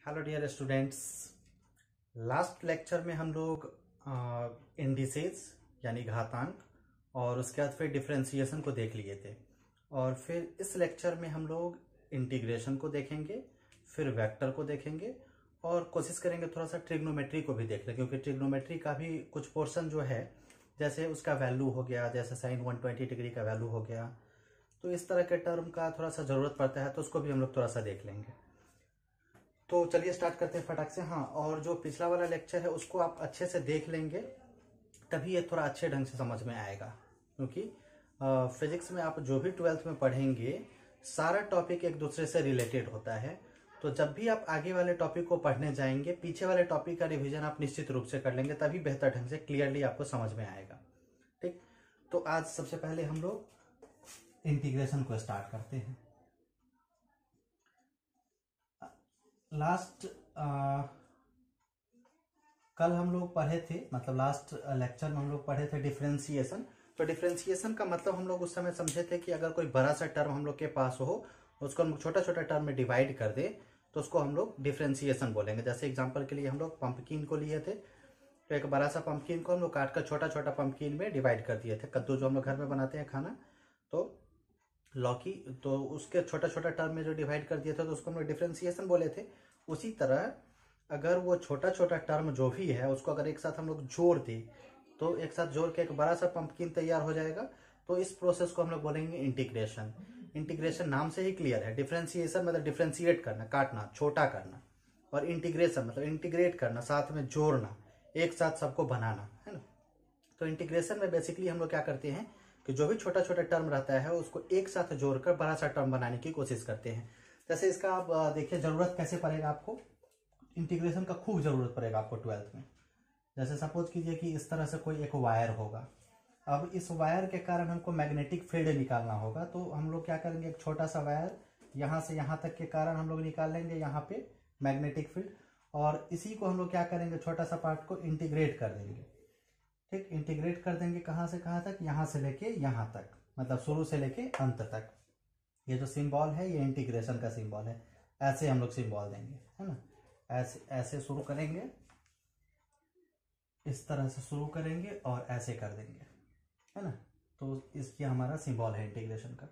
Hello dear students. Last lecture में हम लोग इंडिसेस यानी घातांक और उसके बाद फिर डिफरेंशिएशन को देख लिए थे, और फिर इस लेक्चर में हम लोग इंटीग्रेशन को देखेंगे, फिर वेक्टर को देखेंगे और कोशिश करेंगे थोड़ा सा ट्रिग्नोमेट्री को भी देख लें, क्योंकि ट्रिग्नोमेट्री का भी कुछ पोर्शन जो है, जैसे उसका वैल्यू हो गया, जैसे साइन 120 डिग्री का वैल्यू हो गया, तो इस तरह के टर्म का थोड़ा सा ज़रूरत पड़ता है, तो उसको भी हम लोग थोड़ा सा देख लेंगे। तो चलिए स्टार्ट करते हैं फटाक से। हाँ, और जो पिछला वाला लेक्चर है उसको आप अच्छे से देख लेंगे, तभी ये थोड़ा अच्छे ढंग से समझ में आएगा, क्योंकि फिजिक्स में आप जो भी 12th में पढ़ेंगे सारा टॉपिक एक दूसरे से रिलेटेड होता है। तो जब भी आप आगे वाले टॉपिक को पढ़ने जाएंगे, पीछे वाले टॉपिक का रिवीजन आप निश्चित रूप से कर लेंगे, तभी बेहतर ढंग से क्लियरली आपको समझ में आएगा। ठीक, तो आज सबसे पहले हम लोग इंटीग्रेशन को स्टार्ट करते हैं। लास्ट कल हम लोग पढ़े थे, मतलब लास्ट लेक्चर में हम लोग पढ़े थे डिफरेंशिएशन। तो डिफरेंशिएशन का मतलब हम लोग उस समय समझे थे कि अगर कोई बड़ा सा टर्म हम लोग के पास हो, उसको हम छोटा छोटा टर्म में डिवाइड कर दे, तो उसको हम लोग डिफरेंशिएशन बोलेंगे। जैसे एग्जांपल के लिए हम लोग पंपकिन को लिए थे, तो एक बड़ा सा पंपकिन को हम लोग काट कर छोटा छोटा पंपकिन में डिवाइड कर दिए थे। कद्दू जो हम लोग घर में बनाते हैं खाना, तो लौकी, तो उसके छोटा छोटा टर्म में जो डिवाइड कर दिया था, तो उसको हम लोग डिफरेंशिएशन बोले थे। उसी तरह अगर वो छोटा छोटा टर्म जो भी है उसको अगर एक साथ हम लोग जोड़ दें, तो एक साथ जोड़ के एक बड़ा सा पंपकिन तैयार हो जाएगा। तो इस प्रोसेस को हम लोग बोलेंगे इंटीग्रेशन। इंटीग्रेशन नाम से ही क्लियर है। डिफरेंशिएशन मतलब डिफरेंशिएट करना, काटना, छोटा करना, और इंटीग्रेशन मतलब इंटीग्रेट करना, साथ में जोड़ना, एक साथ सबको बनाना, है ना। तो इंटीग्रेशन में बेसिकली हम लोग क्या करते हैं कि जो भी छोटा छोटा टर्म रहता है उसको एक साथ जोड़कर बड़ा सा टर्म बनाने की कोशिश करते हैं। जैसे इसका आप देखिए जरूरत कैसे पड़ेगा आपको, इंटीग्रेशन का खूब जरूरत पड़ेगा आपको 12th में। जैसे सपोज कीजिए कि इस तरह से कोई एक वायर होगा। अब इस वायर के कारण हमको मैग्नेटिक फील्ड निकालना होगा, तो हम लोग क्या करेंगे, एक छोटा सा वायर यहाँ से यहाँ तक के कारण हम लोग निकाल लेंगे यहाँ पे मैग्नेटिक फील्ड, और इसी को हम लोग क्या करेंगे, छोटा सा पार्ट को इंटीग्रेट कर देंगे। ठीक, इंटीग्रेट कर देंगे कहाँ से कहाँ तक, यहाँ से लेके यहाँ तक, मतलब शुरू से लेके अंत तक। ये जो सिंबल है ये इंटीग्रेशन का सिंबल है, ऐसे हम लोग सिंबल देंगे, है ना। ऐसे ऐसे शुरू करेंगे, इस तरह से शुरू करेंगे और ऐसे कर देंगे, है ना। तो इसकी हमारा सिंबल है इंटीग्रेशन का।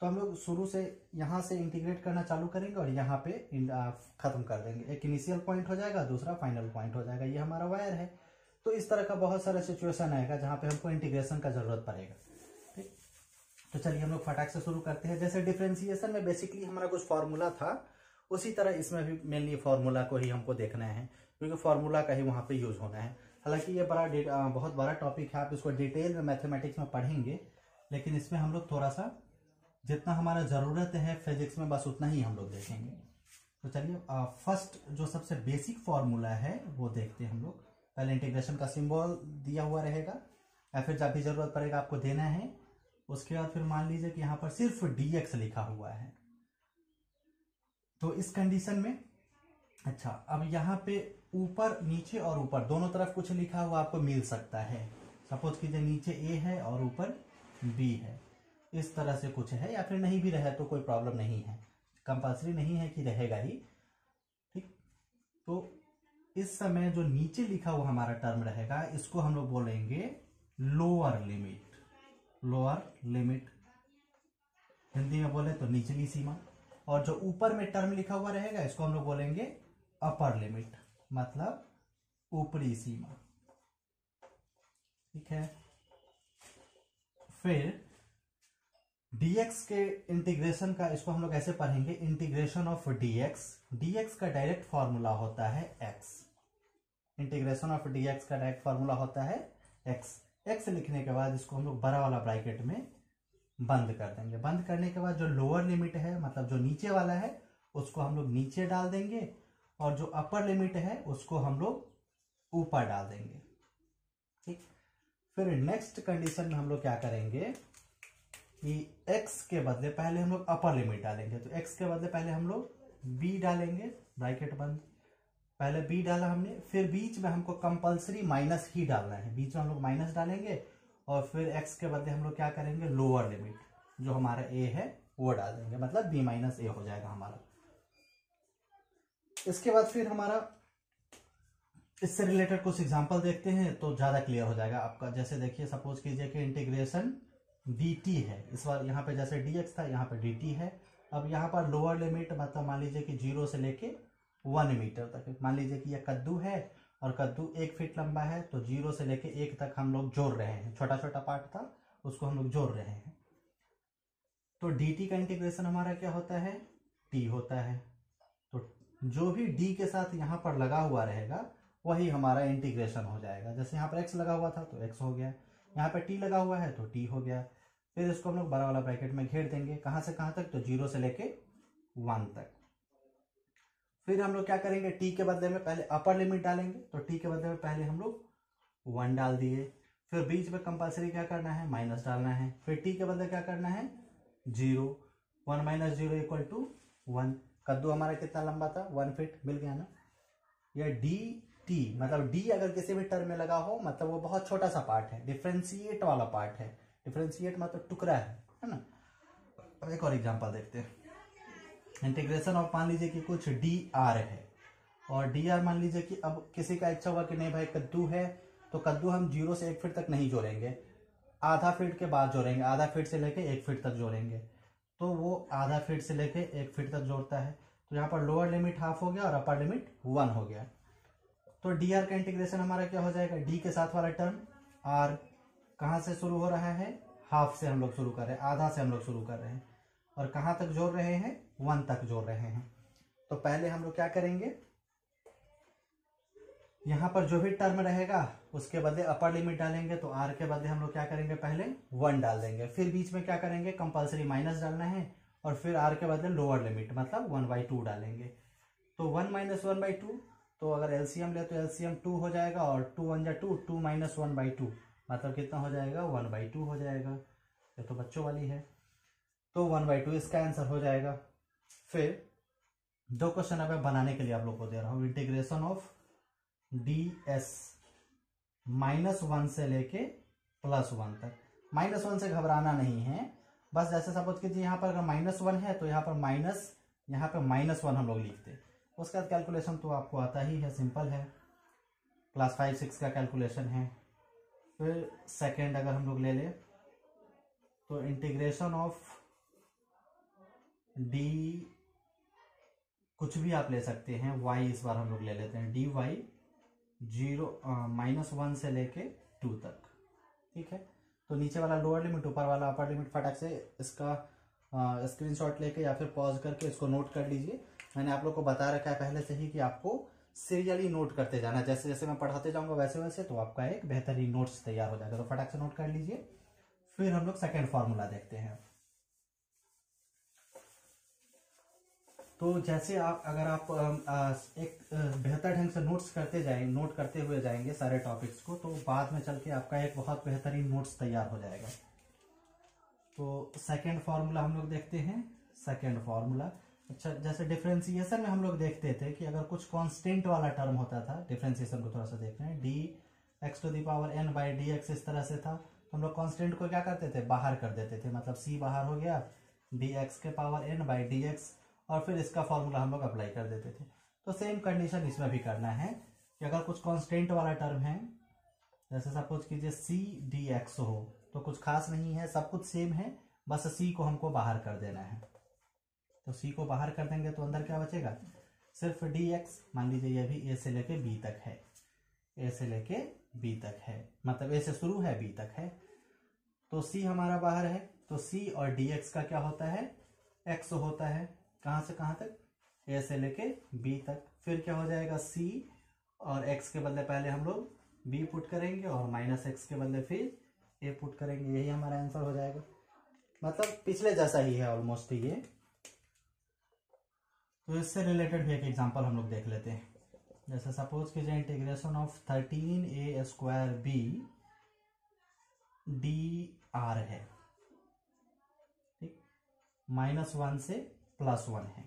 तो हम लोग शुरू से यहाँ से इंटीग्रेट करना चालू करेंगे और यहाँ पे खत्म कर देंगे। एक इनिशियल पॉइंट हो जाएगा, दूसरा फाइनल पॉइंट हो जाएगा। ये हमारा वायर है। तो इस तरह का बहुत सारा सिचुएशन आएगा जहाँ पे हमको इंटीग्रेशन का जरूरत पड़ेगा। ठीक, तो चलिए हम लोग फटाक से शुरू करते हैं। जैसे डिफरेंशिएशन में बेसिकली हमारा कुछ फॉर्मूला था, उसी तरह इसमें भी मेनली फॉर्मूला को ही हमको देखना है, क्योंकि फॉर्मूला का ही वहाँ पे यूज होना है। हालांकि ये बहुत बड़ा टॉपिक है, आप इसको डिटेल में मैथमेटिक्स में पढ़ेंगे, लेकिन इसमें हम लोग थोड़ा सा जितना हमारा ज़रूरत है फिजिक्स में, बस उतना ही हम लोग देखेंगे। तो चलिए फर्स्ट जो सबसे बेसिक फॉर्मूला है वो देखते हैं हम लोग। पहले इंटीग्रेशन का सिंबल दिया हुआ रहेगा, या फिर जब भी जरूरत पड़ेगा आपको देना है। उसके बाद फिर मान लीजिए कि यहाँ पर सिर्फ dx लिखा हुआ है, तो इस कंडीशन में अच्छा, अब यहाँ पे ऊपर नीचे और ऊपर दोनों तरफ कुछ लिखा हुआ आपको मिल सकता है। सपोज कीजिए नीचे a है और ऊपर b है, इस तरह से कुछ है, या फिर नहीं भी रहे तो कोई प्रॉब्लम नहीं है, कंपल्सरी नहीं है कि रहेगा ही। ठीक, तो इस समय जो नीचे लिखा हुआ हमारा टर्म रहेगा, इसको हम लोग बोलेंगे lower limit. Lower limit Hindi में बोले तो निचली सीमा, और जो ऊपर में टर्म लिखा हुआ रहेगा इसको हम लोग बोलेंगे अपर लिमिट, मतलब ऊपरी सीमा। ठीक है, फिर dx के इंटीग्रेशन का इसको हम लोग ऐसे पढ़ेंगे, इंटीग्रेशन ऑफ dx। dx का डायरेक्ट फॉर्मूला होता है x। इंटीग्रेशन ऑफ dx का डायरेक्ट फॉर्मूला होता है x। x लिखने के बाद इसको हम लोग बड़ा वाला ब्रैकेट में बंद कर देंगे। बंद करने के बाद जो लोअर लिमिट है, मतलब जो नीचे वाला है, उसको हम लोग नीचे डाल देंगे, और जो अपर लिमिट है उसको हम लोग ऊपर डाल देंगे। ठीक, फिर नेक्स्ट कंडीशन में हम लोग क्या करेंगे कि x के बदले पहले हम लोग अपर लिमिट डालेंगे। तो x के बदले पहले हम लोग b डालेंगे, ब्रैकेट बंद। पहले b डाला हमने, फिर बीच में हमको कंपल्सरी माइनस ही डालना है, बीच में हम लोग माइनस डालेंगे, और फिर x के बदले हम लोग क्या करेंगे, लोअर लिमिट जो हमारा a है वो डाल देंगे, मतलब b माइनस ए हो जाएगा हमारा। इसके बाद फिर हमारा इससे रिलेटेड कुछ एग्जांपल देखते हैं तो ज़्यादा क्लियर हो जाएगा आपका। जैसे देखिए, सपोज कीजिए कि इंटीग्रेशन dt है, इस बार यहाँ पे जैसे dx था यहाँ पे dt है। अब यहाँ पर लोअर लिमिट मतलब मान लीजिए कि 0 से लेके 1 मीटर तक, मान लीजिए कि यह कद्दू है और कद्दू 1 फीट लंबा है, तो 0 से लेके 1 तक हम लोग जोड़ रहे हैं, छोटा छोटा पार्ट था उसको हम लोग जोड़ रहे हैं। तो dt का इंटीग्रेशन हमारा क्या होता है, t होता है। तो जो भी d के साथ यहाँ पर लगा हुआ रहेगा वही हमारा इंटीग्रेशन हो जाएगा। जैसे यहाँ पर x लगा हुआ था तो x हो गया, यहाँ पर t लगा हुआ है तो t हो गया। फिर इसको हम लोग बड़ा वाला ब्रैकेट में घेर देंगे, कहाँ से कहाँ तक, तो 0 से लेके 1 तक। फिर हम लोग क्या करेंगे, t के बदले में पहले अपर लिमिट डालेंगे, तो t के बदले में पहले हम लोग 1 डाल दिए। फिर बीच में कंपल्सरी क्या करना है, माइनस डालना है। फिर t के बदले क्या करना है, 0। 1 माइनस 0 इक्वल टू 1। कद्दू हमारा कितना लंबा था, 1 फीट, मिल गया ना। यह dt मतलब d अगर किसी भी टर्म में लगा हो मतलब वो बहुत छोटा सा पार्ट है, डिफ्रेंशिएट वाला पार्ट है। डिफ्रेंशिएट मतलब टुकड़ा है ना। अब एक और एग्जांपल देखते हैं। इंटीग्रेशन ऑफ मान लीजिए कि कुछ dr है, और dr मान लीजिए कि अब किसी का इच्छा हुआ कि नहीं भाई कद्दू है, तो कद्दू हम 0 से 1 फीट तक नहीं जोड़ेंगे, आधा फीट के बाद जोड़ेंगे, आधा फीट से लेके 1 फीट तक जोड़ेंगे। तो वो आधा फीट से लेके 1 फीट तक जोड़ता है, तो यहाँ पर लोअर लिमिट हाफ हो गया और अपर लिमिट 1 हो गया। तो dr का इंटीग्रेशन हमारा क्या हो जाएगा, d के साथ वाला टर्म r कहाँ से शुरू हो रहा है, हाफ से हम लोग शुरू कर रहे हैं, आधा से हम लोग शुरू कर रहे हैं, और कहाँ तक जोड़ रहे हैं, 1 तक जोड़ रहे हैं। तो पहले हम लोग क्या करेंगे, यहाँ पर जो भी टर्म रहेगा उसके बदले अपर लिमिट डालेंगे, तो r के बदले हम लोग क्या करेंगे, पहले 1 डाल देंगे। फिर बीच में क्या करेंगे, कंपल्सरी माइनस डालना है, और फिर r के बदले लोअर लिमिट मतलब 1/2 डालेंगे। तो 1 माइनस 1/2, तो अगर एलसीएम ले तो एलसीएम 2 हो जाएगा, और 2 1 जा 2, 2 माइनस 1/2 मतलब कितना हो जाएगा, 1/2 हो जाएगा। ये तो बच्चों वाली है, तो 1/2 इसका आंसर हो जाएगा। फिर दो क्वेश्चन अब बनाने के लिए आप लोग को दे रहा हूँ। इंटीग्रेशन ऑफ ds -1 से लेके +1 तक। -1 से घबराना नहीं है, बस जैसे सपोज कीजिए यहाँ पर अगर -1 है तो यहाँ पर -1 हम लोग लिखते हैं। उसका कैलकुलेशन तो आपको आता ही है, सिंपल है, क्लास 5 6 का कैलकुलेशन है। फिर सेकेंड अगर हम लोग ले लें तो इंटीग्रेशन ऑफ d कुछ भी आप ले सकते हैं, y इस बार हम लोग ले लेते हैं, dy -1 से लेके 2 तक, ठीक है। तो नीचे वाला लोअर लिमिट, ऊपर वाला अपर लिमिट, फटाक से इसका स्क्रीनशॉट लेके या फिर पॉज करके इसको नोट कर लीजिए। मैंने आप लोग को बता रखा है पहले से ही कि आपको सीरियली नोट करते जाना, जैसे जैसे मैं पढ़ाते जाऊंगा वैसे वैसे, तो आपका एक बेहतरीन नोट्स तैयार हो जाएगा। तो फटाक से नोट कर लीजिए। फिर हम लोग सेकेंड फॉर्मूला देखते हैं। तो जैसे आप अगर आप एक बेहतर ढंग से नोट करते हुए जाएंगे सारे टॉपिक्स को, तो बाद में चल के आपका एक बहुत बेहतरीन नोट्स तैयार हो जाएगा। तो सेकंड फार्मूला हम लोग देखते हैं। सेकंड फार्मूला, अच्छा, जैसे डिफरेंशिएशन में हम लोग देखते थे कि अगर कुछ कांस्टेंट वाला टर्म होता था, डिफरेंशिएशन को थोड़ा सा देख रहे हैं, dx⁻n/dx इस तरह से था, तो हम लोग कांस्टेंट को क्या करते थे, बाहर कर देते थे, मतलब c बाहर हो गया, dx⁻n/dx, और फिर इसका फॉर्मूला हम लोग अप्लाई कर देते थे। तो सेम कंडीशन इसमें भी करना है कि अगर कुछ कांस्टेंट वाला टर्म है, जैसे सपोज कीजिए c dx हो, तो कुछ खास नहीं है, सब कुछ सेम है, बस c को हमको बाहर कर देना है। तो c को बाहर कर देंगे तो अंदर क्या बचेगा, सिर्फ dx। मान लीजिए ये भी a से लेके b तक है, a से लेके b तक है, मतलब a से शुरू है b तक है, तो c हमारा बाहर है, तो c और dx का क्या होता है, x होता है। कहाँ से कहाँ तक, a से लेके b तक। फिर क्या हो जाएगा, c और x के बदले पहले हम लोग b पुट करेंगे, और -x के बदले फिर a पुट करेंगे, यही हमारा आंसर हो जाएगा। मतलब पिछले जैसा ही है ऑलमोस्ट ये। तो इससे रिलेटेड भी एक एग्जांपल हम लोग देख लेते हैं। जैसे सपोज कीजिए integration of 13a² b dr है, ठीक, -1 से +1 है।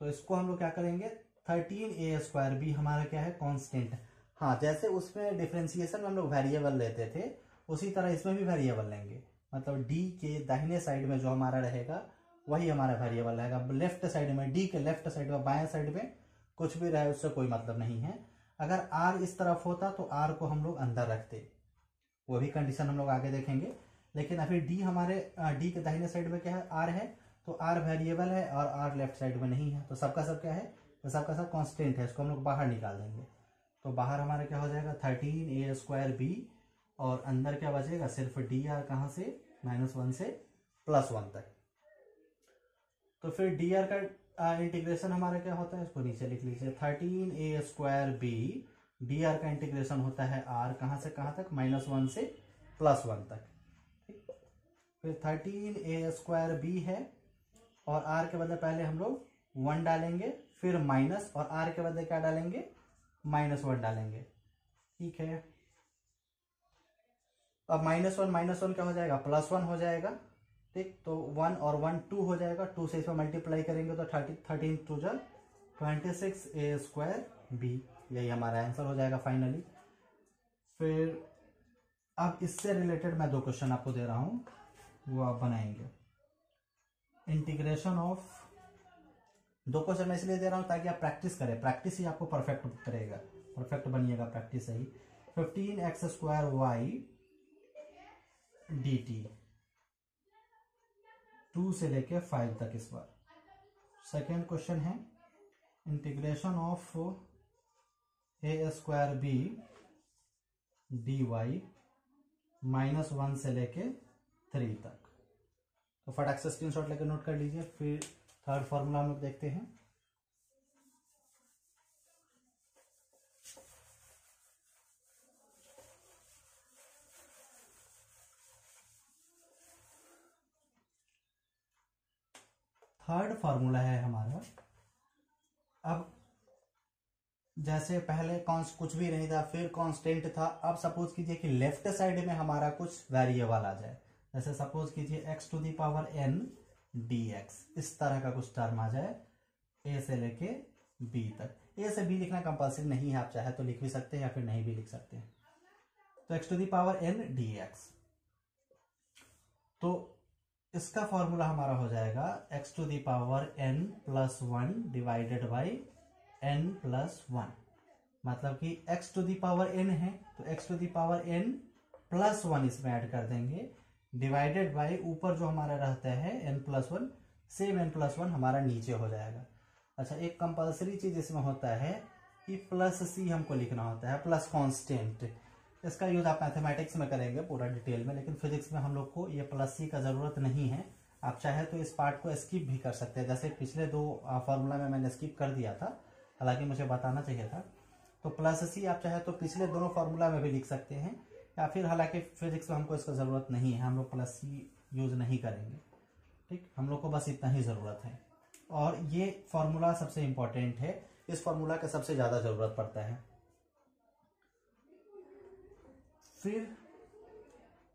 तो इसको हम लोग क्या करेंगे, 13a² b हमारा क्या है, कांस्टेंट। हाँ, जैसे उसमें डिफरेंशिएशन में हम लोग वेरिएबल लेते थे, उसी तरह इसमें भी वेरिएबल लेंगे। मतलब d के दाहिने साइड में जो हमारा रहेगा वही हमारा वेरिएबल रहेगा। लेफ्ट साइड में, डी के लेफ्ट साइड में, बाएं साइड में कुछ भी रहे उससे कोई मतलब नहीं है। अगर आर इस तरफ होता तो आर को हम लोग अंदर रखते, वो भी कंडीशन हम लोग आगे देखेंगे। लेकिन अभी डी हमारे डी के दाहिने साइड में क्या है, आर है, तो आर वेरिएबल है और आर लेफ्ट साइड में नहीं है, तो सबका सब क्या है, तो सबका सब कांस्टेंट है, इसको हम लोग बाहर निकाल देंगे। तो बाहर हमारा क्या हो जाएगा 13a² b, और अंदर क्या बचेगा सिर्फ डी आर, कहाँ से, -1 से +1 तक। तो फिर डी आर का इंटीग्रेशन हमारा क्या होता है, इसको नीचे लिख लीजिए, 13a² b, डी आर का इंटीग्रेशन होता है आर, कहाँ से कहाँ तक, -1 से +1 तक। ठीक, फिर 13a² b है, और आर के बदले पहले हम लोग 1 डालेंगे, फिर माइनस, और आर के बदले क्या डालेंगे, -1 डालेंगे। ठीक है, अब -1 क्या हो जाएगा, +1 हो जाएगा। ठीक, तो 1 और 1 2 हो जाएगा, 2 से इसमें मल्टीप्लाई करेंगे तो 13 2 जा 26a² b, यही हमारा आंसर हो जाएगा फाइनली। फिर अब इससे रिलेटेड मैं 2 क्वेश्चन आपको दे रहा हूं, वो आप बनाएंगे। इंटीग्रेशन ऑफ, 2 क्वेश्चन मैं इसलिए दे रहा हूं ताकि आप प्रैक्टिस करें, प्रैक्टिस ही आपको परफेक्ट करेगा, परफेक्ट बनिएगा प्रैक्टिस से ही। 15x² y dt, 2 से लेके 5 तक इस बार। सेकेंड क्वेश्चन है integration of a² b dy, -1 से लेके 3 तक। तो फटाक से स्क्रीनशॉट लेकर नोट कर लीजिए। फिर थर्ड फॉर्मूला हम लोग देखते हैं। थर्ड फॉर्मूला है हमारा, अब जैसे पहले कुछ भी नहीं था, फिर कांस्टेंट था, अब सपोज कीजिए कि लेफ्ट साइड में हमारा कुछ वेरिएबल आ जाए, जैसे सपोज कीजिए x⁴n dx, इस तरह का कुछ टर्म आ जाए a से लेके b तक। a से b लिखना कंपल्सरी नहीं है, आप चाहे तो लिख भी सकते हैं या फिर नहीं भी लिख सकते हैं। तो x⁴n dx, तो इसका फॉर्मूला हमारा हो जाएगा x⁴n + 1 डिवाइडेड बाई n + 1, मतलब कि x⁴n है तो x⁴n + 1 इसमें ऐड कर देंगे, डिवाइडेड बाई ऊपर जो हमारा रहता है n + 1, सेम n + 1 हमारा नीचे हो जाएगा। अच्छा, एक कंपल्सरी चीज इसमें होता है कि +c हमको लिखना होता है, प्लस कांस्टेंट। इसका यूज आप मैथमेटिक्स में करेंगे पूरा डिटेल में, लेकिन फिजिक्स में हम लोग को ये +c का जरूरत नहीं है। आप चाहे तो इस पार्ट को स्किप भी कर सकते हैं, जैसे पिछले 2 फॉर्मूला में मैंने स्किप कर दिया था, हालांकि मुझे बताना चाहिए था। तो +c आप चाहे तो पिछले दोनों फॉर्मूला में भी लिख सकते हैं, या फिर हालांकि फिजिक्स में हमको इसका ज़रूरत नहीं है, हम लोग +c यूज़ नहीं करेंगे। ठीक, हम लोग को बस इतना ही ज़रूरत है। और ये फॉर्मूला सबसे इम्पोर्टेंट है, इस फॉर्मूला का सबसे ज़्यादा ज़रूरत पड़ता है। फिर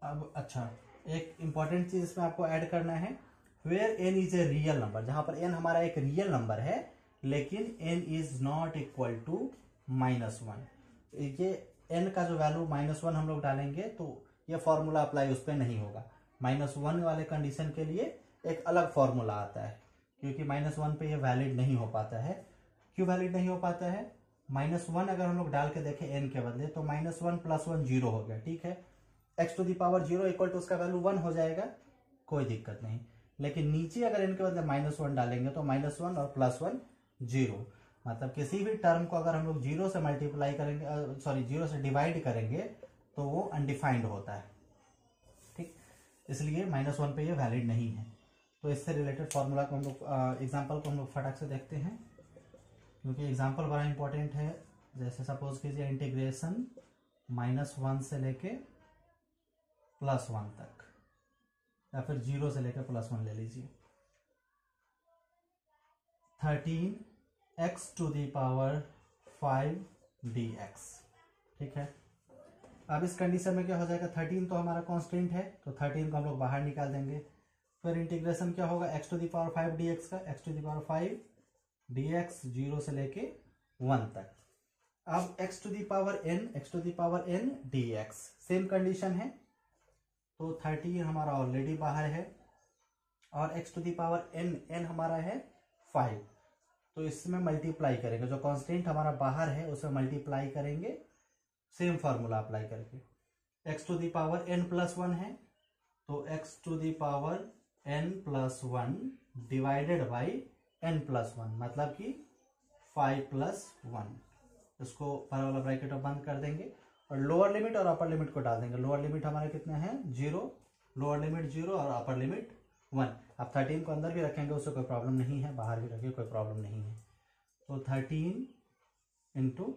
अब अच्छा, एक इम्पॉर्टेंट चीज़ इसमें आपको ऐड करना है, where n is a real number, जहाँ पर n हमारा एक रियल नंबर है लेकिन n is not equal to -1। ये n का जो वैल्यू -1 हम लोग डालेंगे तो ये फॉर्मूला अप्लाई उस पर नहीं होगा। -1 वाले कंडीशन के लिए एक अलग फॉर्मूला आता है, क्योंकि -1 पे ये वैलिड नहीं हो पाता है। क्यों वैलिड नहीं हो पाता है, -1 अगर हम लोग डाल के देखें n के बदले तो -1 + 1 0 हो गया। ठीक है, x⁴0 इक्वल टू उसका वैल्यू 1 हो जाएगा, कोई दिक्कत नहीं। लेकिन नीचे अगर n के बदले -1 डालेंगे तो -1 और +1 0, मतलब किसी भी टर्म को अगर हम लोग 0 से मल्टीप्लाई करेंगे, 0 से डिवाइड करेंगे तो वो अनडिफाइंड होता है। ठीक, इसलिए -1 पे ये वैलिड नहीं है। तो इससे रिलेटेड फॉर्मूला को हम लोग एग्जाम्पल को हम लोग फटाक से देखते हैं, क्योंकि एग्जाम्पल बड़ा इंपॉर्टेंट है। जैसे सपोज कीजिए इंटीग्रेशन -1 से लेके +1 तक, या फिर 0 से लेकर +1 ले लीजिए। 13x⁵ dx। ठीक है, अब इस कंडीशन में क्या हो जाएगा, 13 तो हमारा कांस्टेंट है तो 13 को हम लोग बाहर निकाल देंगे। फिर इंटीग्रेशन क्या होगा x⁵ dx का, x⁵ dx 0 से लेके 1 तक। अब x⁴n dx सेम कंडीशन है, तो 13 हमारा ऑलरेडी बाहर है, और x to the power n, n हमारा है 5, तो इसमें मल्टीप्लाई करेंगे, जो कांस्टेंट हमारा बाहर है उसमें मल्टीप्लाई करेंगे सेम फार्मूला अप्लाई करके। x to the power n plus 1 है, तो x to the power n plus 1 divided by n plus 1, मतलब कि 5 प्लस 1। इसको बाहर वाला ब्रैकेट बंद कर देंगे और लोअर लिमिट और अपर लिमिट को डाल देंगे। लोअर लिमिट हमारे कितने हैं 0, लोअर लिमिट 0 और अपर लिमिट 1। आप 13 को अंदर भी रखेंगे उससे कोई प्रॉब्लम नहीं है, बाहर भी रखिए कोई प्रॉब्लम नहीं है। तो 13 into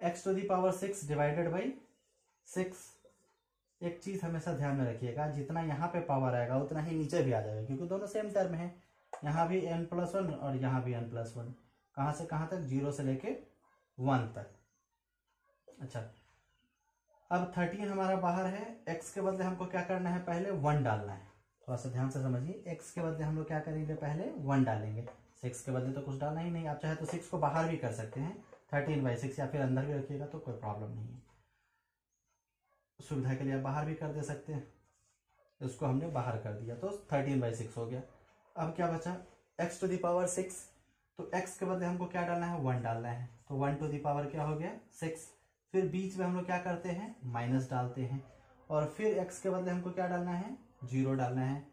x to the power 6 divided by 6। एक चीज हमेशा ध्यान में रखिएगा, जितना यहाँ पे पावर आएगा उतना ही नीचे भी आ जाएगा, क्योंकि दोनों सेम टर्म है। यहाँ भी n प्लस 1 और यहाँ भी n प्लस 1। कहाँ से कहाँ तक, 0 से लेके 1 तक। अच्छा, अब 13 हमारा बाहर है, x के बदले हमको क्या करना है, पहले 1 डालना है। थोड़ा सा ध्यान से समझिए, x के बदले हम लोग क्या करेंगे, पहले 1 डालेंगे। 6 के बदले तो कुछ डालना ही नहीं। आप चाहे तो 6 को बाहर भी कर सकते हैं, 13/6, या फिर अंदर भी रखिएगा तो कोई प्रॉब्लम नहीं है। सुविधा के लिए आप बाहर भी कर दे सकते हैं। इसको हमने बाहर कर दिया तो 13/6 हो गया। अब क्या बचा, x टू दी पावर 6, तो x के बदले हमको क्या डालना है, 1 डालना है। तो 1 टू दी पावर क्या हो गया, 6। फिर बीच में हम लोग क्या करते हैं, माइनस डालते हैं, और फिर x के बदले हमको क्या डालना है, 0 डालना है।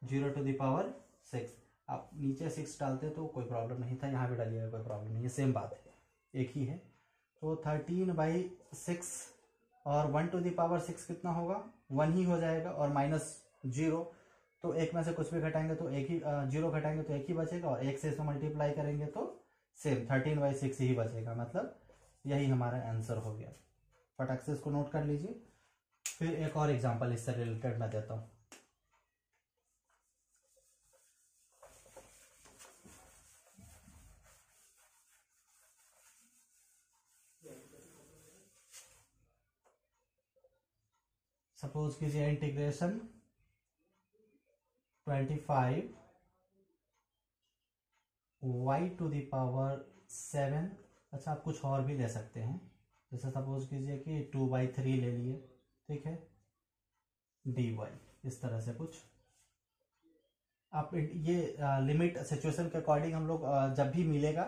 0 टू दी पावर 6। आप नीचे 6 डालते तो कोई प्रॉब्लम नहीं था, यहाँ भी डालिएगा कोई प्रॉब्लम नहीं है, सेम बात है, एक ही है। तो 13/6 और 1 टू दी पावर 6 कितना होगा, 1 ही हो जाएगा, और माइनस 0, तो एक में से कुछ भी घटाएंगे तो एक ही, 0 घटाएंगे तो एक ही बचेगा, और एक से इसमें मल्टीप्लाई करेंगे तो सेम 13/6 ही बचेगा। मतलब यही हमारा आंसर हो गया। फटाक से इसको नोट कर लीजिए। फिर एक और एग्जांपल इससे रिलेटेड मैं देता हूँ। सपोज कीजिए integration 25 y to the power 7। अच्छा, आप कुछ और भी ले सकते हैं, जैसे सपोज कीजिए कि 2/3 ले लिए, ठीक है, dy, इस तरह से कुछ। आप ये लिमिट सिचुएशन के अकॉर्डिंग हम लोग जब भी मिलेगा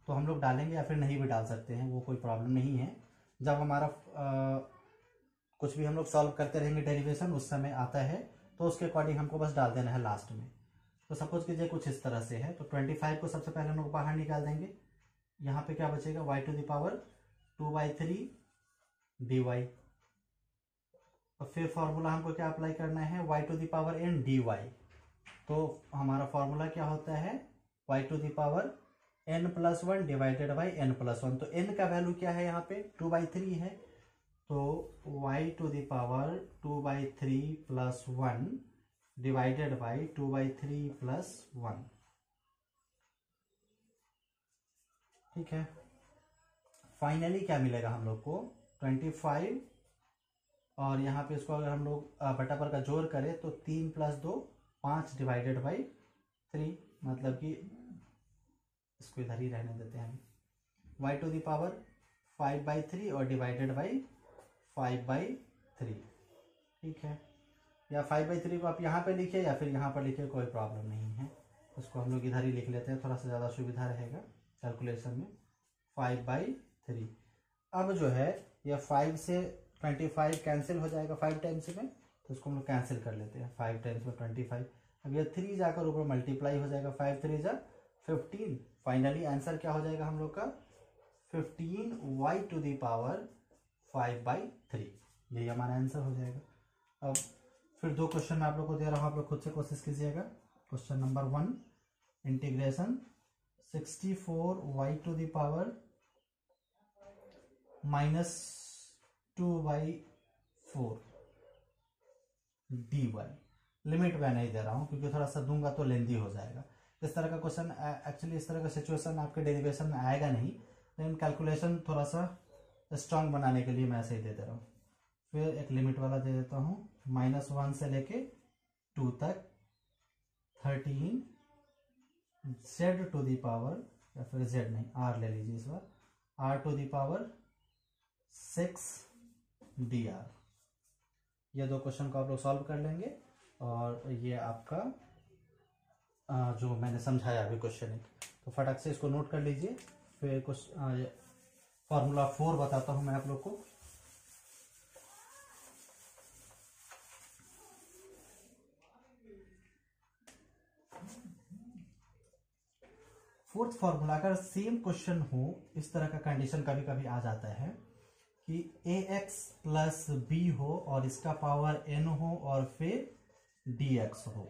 तो हम लोग डालेंगे, या फिर नहीं भी डाल सकते हैं, वो कोई प्रॉब्लम नहीं है। जब हमारा कुछ भी हम लोग सॉल्व करते रहेंगे डेरिवेशन, उस समय आता है तो उसके अकॉर्डिंग हमको बस डाल देना है लास्ट में। तो सपोज कीजिए कुछ इस तरह से है, तो 25 को सबसे पहले हम लोग बाहर निकाल देंगे। यहाँ पे क्या बचेगा, y to the power 2/3 dy, और फिर फॉर्मूला हमको क्या अप्लाई करना है, y to the power n dy। तो हमारा फॉर्मूला क्या होता है, y to the power n plus 1 divided by n plus 1। तो n का वैल्यू क्या है, यहाँ पे 2/3 है, तो y to the power 2/3 plus 1 divided by 2/3 plus 1। ठीक है, फाइनली क्या मिलेगा हम लोग को, 25, और यहाँ पे इसको अगर हम लोग बटा पर का जोड़ करें तो 3 + 2 5 डिवाइडेड बाई 3, मतलब कि इसको इधर ही रहने देते हैं, y टू द पावर 5/3 और डिवाइडेड बाई 5/3। ठीक है, या 5/3 को आप यहाँ पे लिखिए या फिर यहाँ पर लिखिए, कोई प्रॉब्लम नहीं है। इसको हम लोग इधर ही लिख लेते हैं, थोड़ा सा ज़्यादा सुविधा रहेगा कैलकुलेशन में। 5/3। अब जो है ये 5 से 25 कैंसिल हो जाएगा 5 टाइम्स में, तो इसको हम लोग कैंसिल कर लेते हैं, 5 टाइम्स में 25। अब ये 3 जाकर ऊपर मल्टीप्लाई हो जाएगा, 5 3 जा 15। फाइनली आंसर क्या हो जाएगा हम लोग का, 15 y टू द पावर 5/3। यही हमारा आंसर हो जाएगा। अब फिर 2 क्वेश्चन मैं आप लोग को दे रहा हूँ, आप लोग खुद से कोशिश कीजिएगा। Question number 1, integration 64 y to the power -2/4 dy। Limit मैं नहीं दे रहा हूं क्योंकि थोड़ा सा दूंगा तो लेंदी हो जाएगा। इस तरह का क्वेश्चन एक्चुअली, इस तरह का सिचुएशन आपके डेरिवेशन में आएगा नहीं, लेकिन कैलकुलेशन थोड़ा सा स्ट्रांग बनाने के लिए मैं ऐसे ही दे रहा हूँ। फिर एक लिमिट वाला दे देता हूँ, -1 से लेके 2 तक 13 z टू द पावर, या फिर z नहीं r ले लीजिए इस बार, r to the power 6 dr। ये 2 क्वेश्चन को आप लोग सॉल्व कर लेंगे और ये आपका जो मैंने समझाया अभी क्वेश्चन एक, तो फटाक से इसको नोट कर लीजिए। फिर कुछ फॉर्मूला 4 बताता हूं मैं आप लोग को। फोर्थ फॉर्मूला, अगर सेम क्वेश्चन हो, इस तरह का कंडीशन कभी कभी आ जाता है कि ax प्लस बी हो और इसका पावर n हो और फिर dx हो,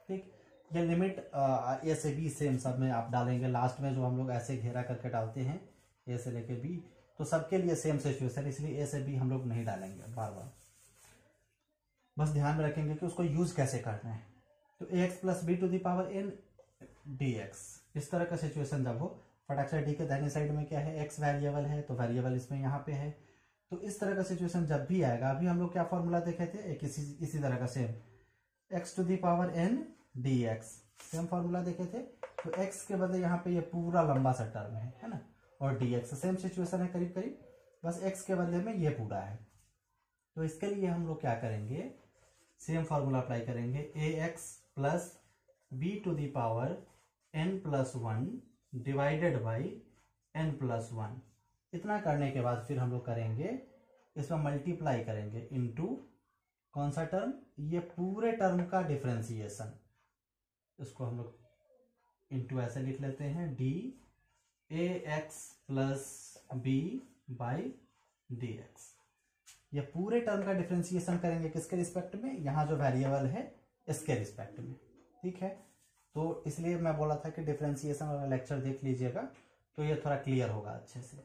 ठीक। ये लिमिट ए से बी सेम सब में आप डालेंगे, लास्ट में जो हम लोग ऐसे घेरा करके डालते हैं ए से लेके बी, तो सबके लिए सेम सिचुएशन, इसलिए ए से बी हम लोग नहीं डालेंगे बार बार, बस ध्यान में रखेंगे कि उसको यूज कैसे करना है। तो ax plus b to the power n dx, इस तरह का सिचुएशन जब हो, फटाक से डी के दाहिने साइड में क्या है, x वेरिएबल है, तो वेरिएबल इसमें यहाँ पे है। तो इस तरह का सिचुएशन जब भी आएगा, अभी हम लोग क्या फॉर्मूला देखे थे, एक इसी तरह का same, x to the power n dx, same formula देखे थे। तो x के बदले यहाँ पे ये पूरा लंबा सा टर्म है ना, और dx सेम सिचुएशन है करीब करीब, बस x के बदले में ये पूरा है। तो इसके लिए हम लोग क्या करेंगे, सेम फॉर्मूला अप्लाई करेंगे, ax plus b to the power n plus 1 divided by n plus 1। इतना करने के बाद फिर हम लोग करेंगे, इसमें मल्टीप्लाई करेंगे इनटू कौन सा टर्म, ये पूरे टर्म का डिफरेंशिएशन, इसको हम लोग इनटू ऐसे लिख लेते हैं, d a x plus b by d x. ये पूरे टर्म का डिफरेंशिएशन करेंगे किसके रिस्पेक्ट में, यहाँ जो वेरिएबल है इसके रिस्पेक्ट में, ठीक है। तो इसलिए मैं बोला था कि डिफरेंशिएशन वाला लेक्चर देख लीजिएगा तो ये थोड़ा क्लियर होगा अच्छे से।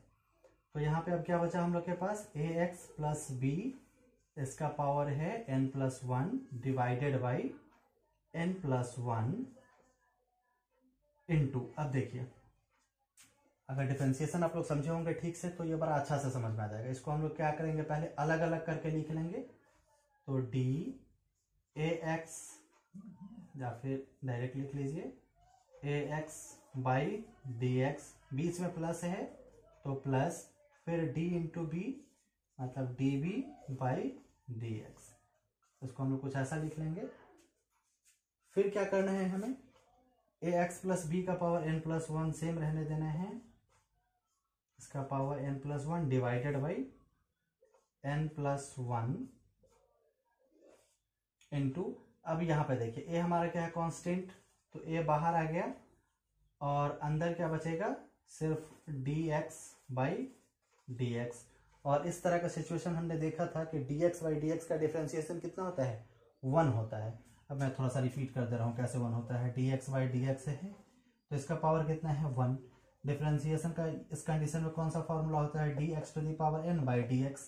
तो यहाँ पे अब क्या बचा हम लोग के पास, ए एक्स प्लस बी, इसका पावर है n plus 1 divided by n plus 1 into, अब देखिए अगर डिफरेंशिएशन आप लोग समझे होंगे ठीक से तो ये बड़ा अच्छा से समझ में आ जाएगा। इसको हम लोग क्या करेंगे, पहले अलग अलग करके लिख लेंगे, तो डी ए एक्स, या फिर डायरेक्ट लिख लीजिए a x by d x, बीच में प्लस है तो प्लस, फिर डी इंटू बी मतलब d b by d x, इसको हम लोग कुछ ऐसा लिख लेंगे। फिर क्या करना है हमें, ए एक्स प्लस बी का पावर n प्लस 1 सेम रहने देना है, इसका power n plus 1 divided by n plus 1 into, अब यहाँ पे देखिए ए हमारा क्या है, कांस्टेंट, तो ए बाहर आ गया और अंदर क्या बचेगा, सिर्फ dx बाई dx। और इस तरह का सिचुएशन हमने देखा था कि dx बाई dx का डिफरेंशिएशन कितना होता है, 1 होता है। अब मैं थोड़ा सा रिपीट कर दे रहा हूँ कैसे 1 होता है, dx बाई dx है तो इसका पावर कितना है 1। डिफरेंशिएशन का इस कंडीशन में कौन सा फॉर्मूला होता है, dx to the power n by dx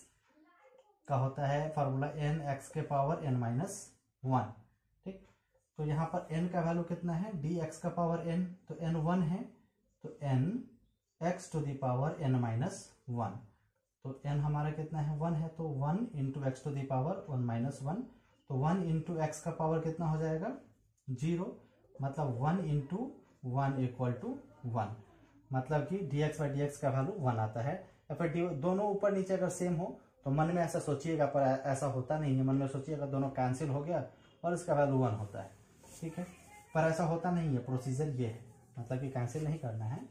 का होता है फॉर्मूला n x के पावर n माइनस 1, ठीक। तो यहाँ पर n का वैल्यू कितना है, dx का पावर n, तो n 1 है, तो n x to the power n minus 1, तो n हमारा कितना है 1 है, तो 1 into x to the power 1 minus 1, तो 1 इंटू एक्स का पावर कितना हो जाएगा 0, मतलब 1 इंटू 1 इक्वल टू 1, मतलब कि dx बाई dx का वैल्यू 1 आता है। या फिर दोनों ऊपर नीचे अगर सेम हो तो मन में ऐसा सोचिएगा, पर ऐसा होता नहीं है, मन में सोचिएगा दोनों कैंसिल हो गया और इसका वैल्यू 1 होता है, ठीक है, पर ऐसा होता नहीं है, प्रोसीजर ये है, मतलब कि कैंसिल नहीं करना है।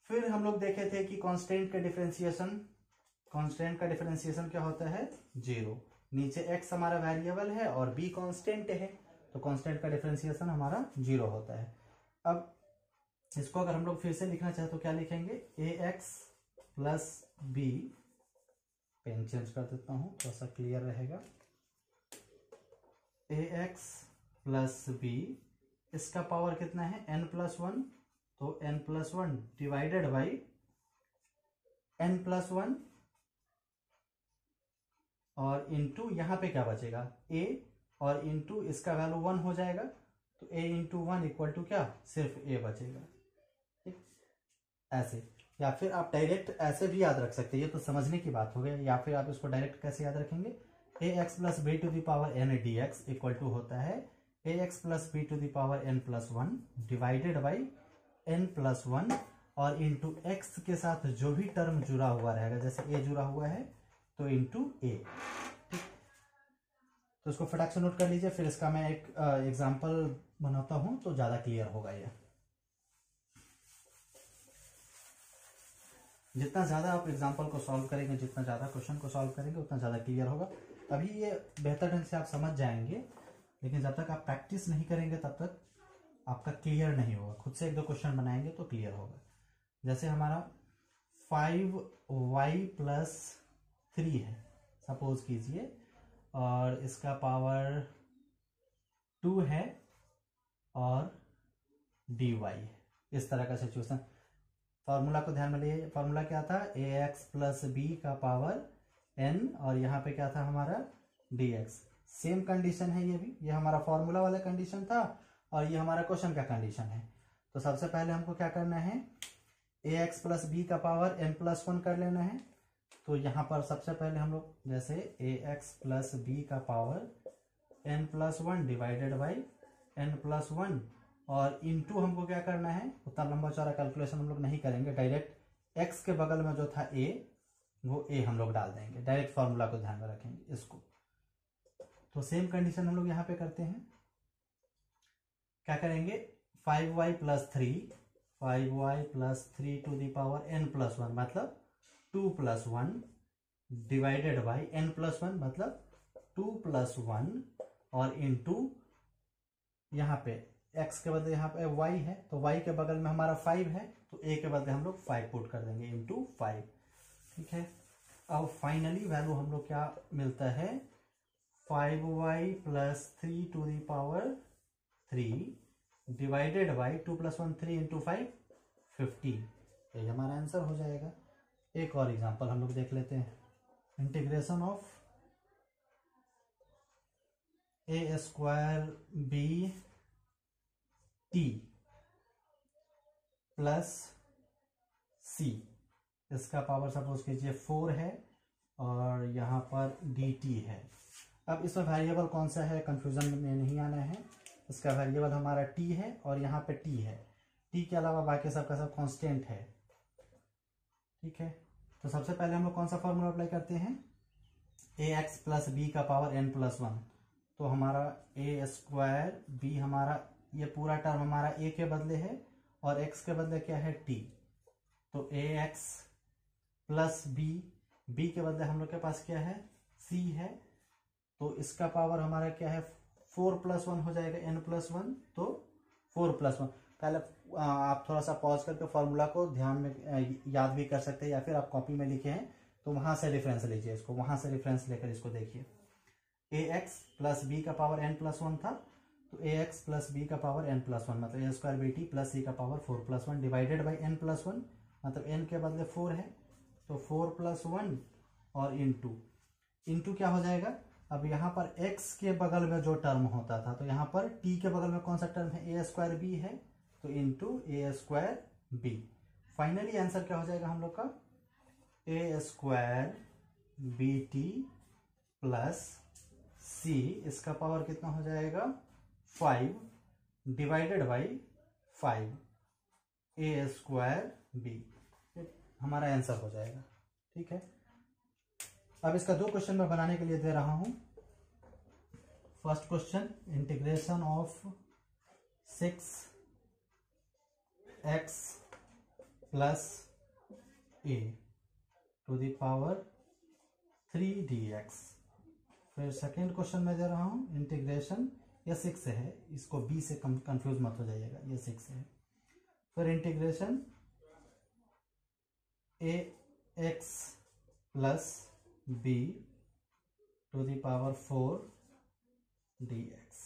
फिर हम लोग देखे थे कि कांस्टेंट का डिफरेंशिएशन क्या होता है 0, नीचे x हमारा वेरिएबल है और b कांस्टेंट है, तो कांस्टेंट का डिफरेंशिएशन हमारा 0 होता है। अब इसको अगर हम लोग फिर से लिखना चाहे तो क्या लिखेंगे, ax plus b, pen change कर देता हूं थोड़ा सा क्लियर रहेगा, ax प्लस बी, इसका पावर कितना है n प्लस 1, तो n plus 1 divided by n plus 1 और इंटू यहाँ पे क्या बचेगा a, और इंटू इसका वैल्यू 1 हो जाएगा, तो a इंटू 1 इक्वल टू क्या, सिर्फ a बचेगा, ठीक। ऐसे, या फिर आप डायरेक्ट ऐसे भी याद रख सकते हैं, ये तो समझने की बात हो गई, या फिर आप इसको डायरेक्ट कैसे याद रखेंगे, ax plus b to the power n dx equal to होता है ax plus b to the power n plus 1 divided by n plus 1 और इंटू x के साथ जो भी टर्म जुड़ा हुआ रहेगा, जैसे a जुड़ा हुआ है तो इंटू a, ठीक। तो इसको फटाक से नोट कर लीजिए। फिर इसका मैं एक एग्जाम्पल बनाता हूं तो ज्यादा क्लियर होगा ये। जितना ज़्यादा आप एग्जाम्पल को सॉल्व करेंगे, जितना ज़्यादा क्वेश्चन को सॉल्व करेंगे, उतना ज़्यादा क्लियर होगा। अभी ये बेहतर ढंग से आप समझ जाएंगे, लेकिन जब तक आप प्रैक्टिस नहीं करेंगे तब तक आपका क्लियर नहीं होगा। खुद से एक दो क्वेश्चन बनाएंगे तो क्लियर होगा। जैसे हमारा 5y + 3 है सपोज कीजिए, और इसका पावर 2 है और dy है। इस तरह का सिचुएशन। फॉर्मूला को ध्यान में लिए। फॉर्मूला क्या था? ax + b का पावर n, और यहाँ पे क्या था हमारा? dx। सेम कंडीशन है ये भी। ये हमारा फॉर्मूला वाला कंडीशन था और ये हमारा क्वेश्चन का कंडीशन है। तो सबसे पहले हमको क्या करना है? ax + b का पावर n+1 कर लेना है। तो यहाँ पर सबसे पहले हम लोग जैसे ax + b का power n+1 divided by n+1, और इनटू हमको क्या करना है? उतना लंबा चौड़ा कैलकुलेशन हम लोग नहीं करेंगे, डायरेक्ट x के बगल में जो था a, वो a हम लोग डाल देंगे। डायरेक्ट फॉर्मूला को ध्यान में रखेंगे इसको। तो सेम कंडीशन हम लोग यहाँ पे करते हैं। क्या करेंगे? 5y + 3 + 3 to the power n+1 मतलब 2 + 1 डिवाइडेड बाई n+1 मतलब 2 + 1, और इनटू यहाँ पे x के बदले यहाँ पे y है, तो y के बगल में हमारा 5 है, तो a के बदले हम लोग 5 पुट कर देंगे इंटू 5। ठीक है। अब फाइनली वैल्यू हम लोग क्या मिलता है? 5y + 3 to the power 3 divided by 2 + 1 3 into 5 15। ये हमारा आंसर हो जाएगा। एक और एग्जांपल हम लोग देख लेते हैं। Integration of a² b t + c, इसका पावर सपोज कीजिए 4 है और यहाँ पर dt है। अब इसमें वेरिएबल कौन सा है, कंफ्यूजन में नहीं आना है। इसका वेरिएबल हमारा t है और यहाँ पे t है। t के अलावा बाकी सबका सब कांस्टेंट है। ठीक है। तो सबसे पहले हम लोग कौन सा फॉर्मूला अप्लाई करते हैं? ax + b का पावर n+1। तो हमारा a² b, हमारा ये पूरा टर्म हमारा a के बदले है और x के बदले क्या है? t। तो ax + b के बदले हम लोग के पास क्या है? c है। तो इसका पावर हमारा क्या है? 4 + 1 हो जाएगा n+1, तो 4 + 1। पहले आप थोड़ा सा पॉज करके फॉर्मूला को ध्यान में याद भी कर सकते हैं, या फिर आप कॉपी में लिखे हैं तो वहां से रेफरेंस लीजिए इसको, वहां से रेफरेंस लेकर इसको देखिए। ax + b का पावर n+1 था, तो ax + b का पावर n+1 मतलब a² bt + c का पावर 4 + 1 डिवाइडेड बाई n+1 मतलब n के बदले 4 है, तो 4 + 1 और इंटू क्या हो जाएगा? अब यहाँ पर x के बगल में जो टर्म होता था, तो यहाँ पर t के बगल में कौन सा टर्म है? a² b है, तो into a² b। Finally answer क्या हो जाएगा हम लोग का? a² bt + c, इसका पावर कितना हो जाएगा? 5 डिवाइडेड बाई 5 a² b, हमारा आंसर हो जाएगा। ठीक है। अब इसका दो क्वेश्चन मैं बनाने के लिए दे रहा हूं। First question, integration of 6x + a to the power 3 dx। फिर सेकेंड क्वेश्चन मैं दे रहा हूं, इंटीग्रेशन, ये 6 है, इसको b से कंफ्यूज मत हो जाइएगा, ये 6 है। फिर integration ax + b to the power 4 dx।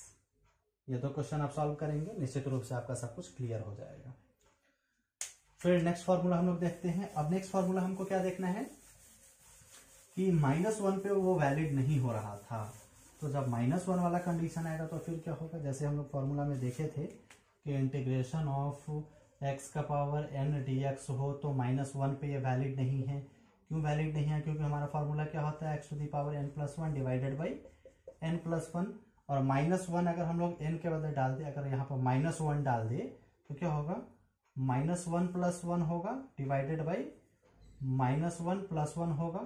ये दो क्वेश्चन आप सॉल्व करेंगे, निश्चित रूप से आपका सब कुछ क्लियर हो जाएगा। फिर नेक्स्ट फार्मूला हम लोग देखते हैं। अब नेक्स्ट फार्मूला हमको क्या देखना है कि -1 पे वो वैलिड नहीं हो रहा था। तो जब -1 वाला कंडीशन आएगा तो फिर क्या होगा? जैसे हम लोग फॉर्मूला में देखे थे कि इंटीग्रेशन ऑफ x का पावर n dx हो, तो -1 पे ये वैलिड नहीं है। क्यों वैलिड नहीं है? क्योंकि हमारा फॉर्मूला क्या होता है? x to the power n+1 divided by n+1, और -1 अगर हम लोग n के बदले डाल दे, अगर यहाँ पर -1 डाल दे तो क्या होगा? -1 + 1 होगा डिवाइडेड बाई -1 + 1 होगा,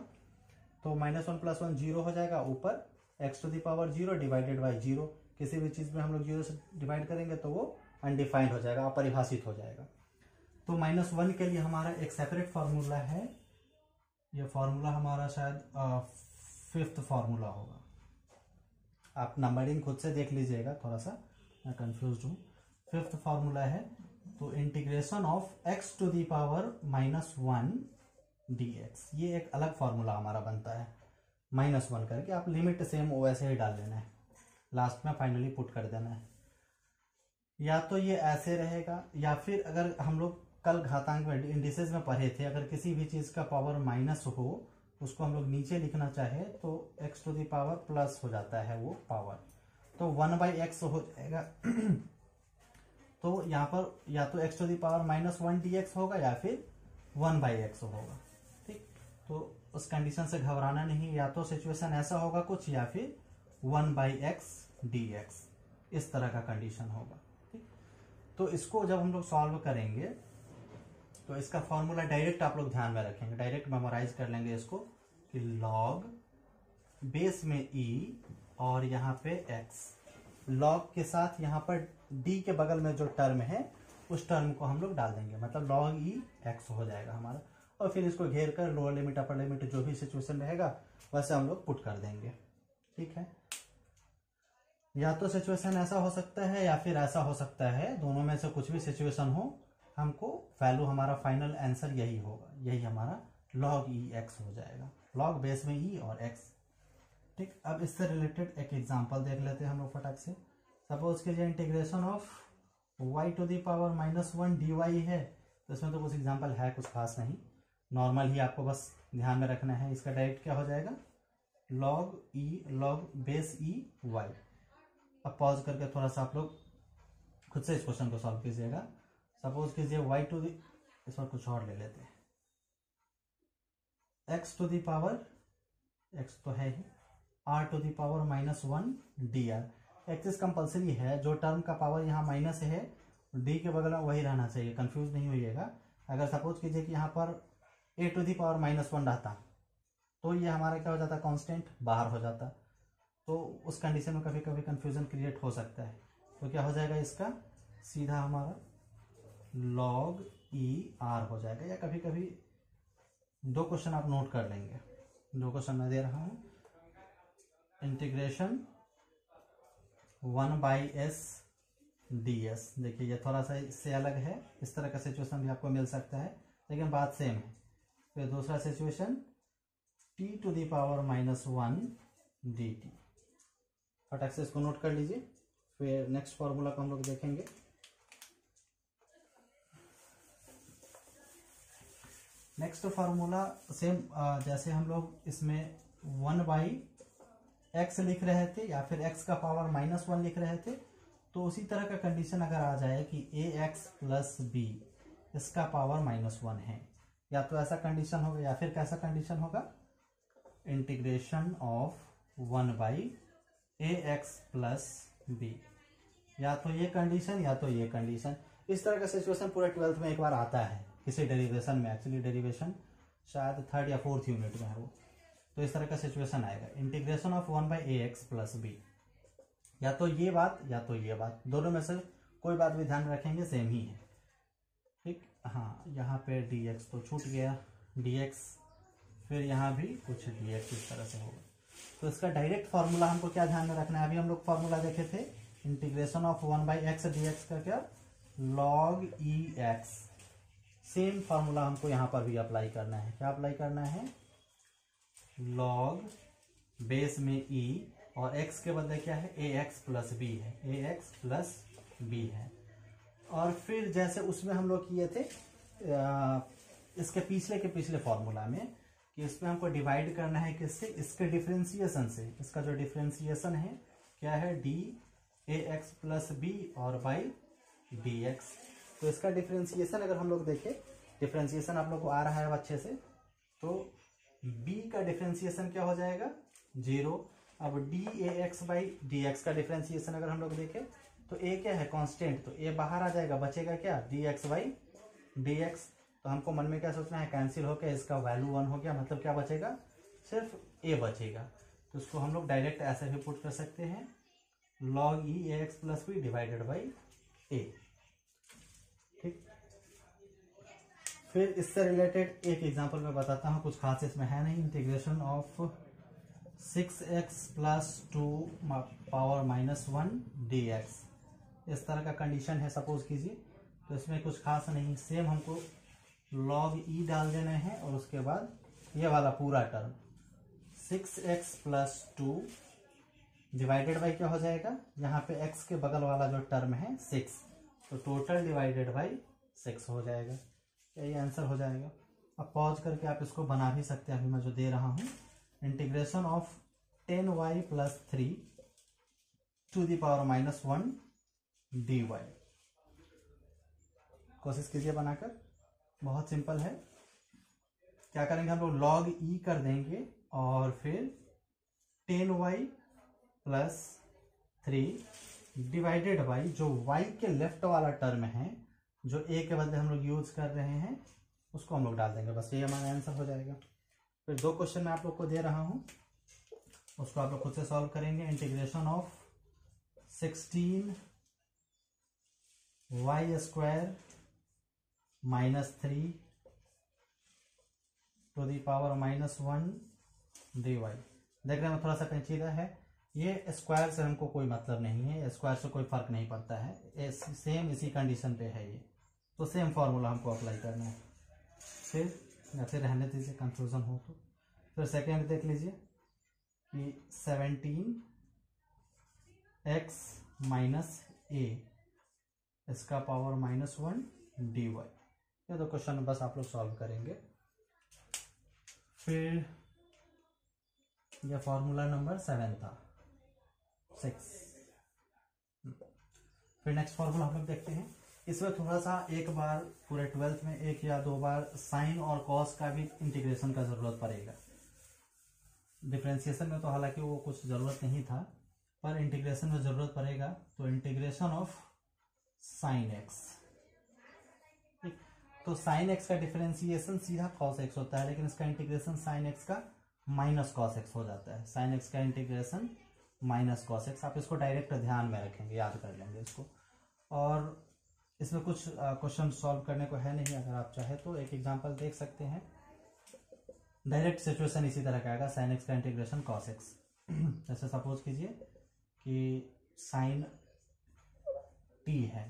तो -1 + 1 0 हो जाएगा, ऊपर x to the power 0 divided by 0। किसी भी चीज़ में हम लोग 0 से डिवाइड करेंगे तो वो अनडिफाइंड हो जाएगा, अपरिभाषित हो जाएगा। तो -1 के लिए हमारा एक सेपरेट फार्मूला है, ये फार्मूला हमारा शायद 5th फार्मूला होगा। आप नंबरिंग खुद से देख लीजिएगा, थोड़ा सा मैं कंफ्यूज हूँ। 5th फार्मूला है, तो integration of x to the power -1 dx, ये एक अलग फार्मूला हमारा बनता है। -1 करके आप लिमिट सेम वैसे ही डाल देना है, लास्ट में फाइनली पुट कर देना है। या तो ये ऐसे रहेगा, या फिर अगर हम लोग कल घातांक में इंडिसेस में पढ़े थे, अगर किसी भी चीज़ का पावर माइनस हो उसको हम लोग नीचे लिखना चाहे तो x to the power plus हो जाता है वो पावर, तो 1/x हो जाएगा। तो यहाँ पर या तो x to the power -1 dx होगा या फिर 1/x होगा। ठीक, तो उस कंडीशन से घबराना नहीं, या तो सिचुएशन ऐसा होगा कुछ या फिर 1/x dx, इस तरह का कंडीशन होगा। ठीक, तो इसको जब हम लोग सॉल्व करेंगे तो इसका फॉर्मूला डायरेक्ट आप लोग ध्यान में रखेंगे, डायरेक्ट मेमोराइज कर लेंगे इसको कि लॉग बेस में e और यहाँ पे x, लॉग के साथ यहाँ पर d के बगल में जो टर्म है उस टर्म को हम लोग डाल देंगे, मतलब लॉग e x हो जाएगा हमारा। और फिर इसको घेर कर लोअर लिमिट अपर लिमिट जो भी सिचुएशन रहेगा वैसे हम लोग पुट कर देंगे। ठीक है, या तो सिचुएशन ऐसा हो सकता है या फिर ऐसा हो सकता है, दोनों में से कुछ भी सिचुएशन हो, हमको वैल्यू हमारा फाइनल आंसर यही होगा, यही हमारा log e x हो जाएगा, log बेस में e और x। ठीक, अब इससे रिलेटेड एक एग्जांपल देख लेते हैं हम लोग फटाक से। सपोज कीजिए integration of y to the power -1 dy है, तो इसमें तो कुछ एग्जांपल है कुछ खास नहीं, नॉर्मल ही आपको बस ध्यान में रखना है। इसका डायरेक्ट क्या हो जाएगा, log बेस e y। अब पॉज करके थोड़ा सा आप लोग खुद से इस क्वेश्चन को सॉल्व कीजिएगा। सपोज कीजिए y टू दी, इस पर कुछ और ले लेते हैं, x to the power, x तो है ही, r to the power -1 dr। X is compulsory है, जो टर्म का पावर यहाँ माइनस है d के बगल में वही रहना चाहिए, कंफ्यूज नहीं होइएगा। अगर सपोज कीजिए कि यहाँ पर a टू दी पावर -1 रहता तो ये हमारा क्या हो जाता, कांस्टेंट बाहर हो जाता, तो उस कंडीशन में कभी कभी कंफ्यूजन क्रिएट हो सकता है। तो क्या हो जाएगा, इसका सीधा हमारा log e r हो जाएगा। या कभी कभी दो क्वेश्चन आप नोट कर लेंगे, दो क्वेश्चन मैं दे रहा हूँ, इंटीग्रेशन 1/s ds। देखिए ये थोड़ा सा इससे अलग है, इस तरह का सिचुएशन भी आपको मिल सकता है लेकिन बात सेम है। फिर दूसरा situation t to the power -1 dt, फटाक से इसको नोट कर लीजिए। फिर नेक्स्ट फॉर्मूला को हम लोग देखेंगे। नेक्स्ट फार्मूला सेम, जैसे हम लोग इसमें 1/x लिख रहे थे या फिर x का पावर -1 लिख रहे थे, तो उसी तरह का कंडीशन अगर आ जाए कि ax + b इसका पावर -1 है, या तो ऐसा कंडीशन होगा या फिर कैसा कंडीशन होगा, इंटीग्रेशन ऑफ 1/ax + b, या तो ये कंडीशन या तो ये कंडीशन। इस तरह का सिचुएशन पूरे 12th में एक बार आता है किसी डेरिवेशन में, एक्चुअली डेरिवेशन शायद 3rd या 4th यूनिट में है वो। तो इस तरह का सिचुएशन आएगा, इंटीग्रेशन ऑफ 1/ax + b, या तो ये बात या तो ये बात, दोनों में से कोई बात भी ध्यान रखेंगे सेम ही है। ठीक, हाँ यहाँ पे dx तो छूट गया, dx, फिर यहाँ भी कुछ dx इस तरह से होगा। तो इसका डायरेक्ट फार्मूला हमको क्या ध्यान में रखना है, अभी हम लोग फार्मूला देखे थे इंटीग्रेशन ऑफ 1/x dx का, क्या log e x, same formula हमको यहाँ पर भी अप्लाई करना है। क्या अप्लाई करना है, log बेस में e और x के बदले क्या है, ax + b है, ax + b है। और फिर जैसे उसमें हम लोग किए थे इसके पिछले फॉर्मूला में, कि इसमें हमको डिवाइड करना है किससे, इसके डिफरेंशिएशन से। इसका जो डिफरेंशिएशन है क्या है, ax + b और by dx। तो इसका डिफरेंशिएशन अगर हम लोग देखें, डिफरेंशिएशन आप लोग को आ रहा है अच्छे से, तो b का डिफरेंशिएशन क्या हो जाएगा, 0। अब dAx/dx का डिफरेंशिएशन अगर हम लोग देखें तो a क्या है, कांस्टेंट, तो a बाहर आ जाएगा, बचेगा क्या, dx/dx। तो हमको मन में क्या सोचना है, कैंसिल होकर इसका वैल्यू 1 हो गया, मतलब क्या बचेगा, सिर्फ a बचेगा। तो इसको हम लोग डायरेक्ट ऐसे भी पुट कर सकते हैं, log e ax plus B divided by A. ठीक, फिर इससे रिलेटेड एक एग्जांपल मैं बताता हूँ, कुछ खास इसमें है नहीं। Integration of 6x plus 2 power minus 1 dx, इस तरह का कंडीशन है सपोज कीजिए। तो इसमें कुछ खास नहीं, सेम हमको log e डाल देना है और उसके बाद ये वाला पूरा term 6x plus 2 divided by क्या हो जाएगा, यहाँ पे x के बगल वाला जो टर्म है 6, तो टोटल डिवाइडेड बाई 6 हो जाएगा। यही आंसर हो जाएगा। अब पॉज करके आप इसको बना भी सकते हैं, अभी मैं जो दे रहा हूँ। Integration of 10y plus 3 to the power minus 1 dy, कोशिश कीजिए बनाकर, बहुत सिंपल है। क्या करेंगे हम लोग, log e कर देंगे और फिर 10y प्लस 3 डिवाइडेड बाई जो y के लेफ्ट वाला टर्म है, जो a के बदले हम लोग यूज कर रहे हैं, उसको हम लोग डाल देंगे। बस ये हमारा आंसर हो जाएगा। फिर 2 क्वेश्चन मैं आप लोग को दे रहा हूं, उसको आप लोग खुद से सॉल्व करेंगे। Integration of 16 y square minus 3 to the power minus 1 dy। देख रहे हैं थोड़ा सा पेचीदा है, ये स्क्वायर से हमको कोई मतलब नहीं है, स्क्वायर से कोई फर्क नहीं पड़ता है, सेम इसी कंडीशन पे है ये, तो सेम फॉर्मूला हमको अप्लाई करना है। फिर या फिर रहने दीजिए, कंफ्यूजन हो तो। फिर सेकेंड देख लीजिए कि 17x माइनस a इसका पावर माइनस 1 dy। ये 2 क्वेश्चन बस आप लोग सॉल्व करेंगे। फिर यह फॉर्मूला नंबर 7 था, 6। फिर नेक्स्ट फॉर्मूला हम लोग देखते हैं। इसमें थोड़ा सा एक बार पूरे 12th में 1 या 2 बार साइन और कॉस का भी इंटीग्रेशन का जरूरत पड़ेगा। डिफरेंशिएशन में तो हालांकि वो कुछ जरूरत नहीं था, पर इंटीग्रेशन में जरूरत पड़ेगा। तो इंटीग्रेशन ऑफ साइन एक्स, तो साइन एक्स का डिफरेंशिएशन सीधा कॉस एक्स होता है, लेकिन इसका इंटीग्रेशन साइन एक्स का माइनस कॉस एक्स हो जाता है। साइन एक्स का इंटीग्रेशन माइनस कॉस एक्स, आप इसको डायरेक्ट ध्यान में रखेंगे, याद कर लेंगे इसको। और इसमें कुछ क्वेश्चन सॉल्व करने को है नहीं, अगर आप चाहे तो एक एग्जांपल देख सकते हैं। डायरेक्ट सिचुएशन इसी तरह का आएगा, साइन एक्स का इंटीग्रेशन कॉस एक्स। जैसे सपोज कीजिए कि साइन टी है,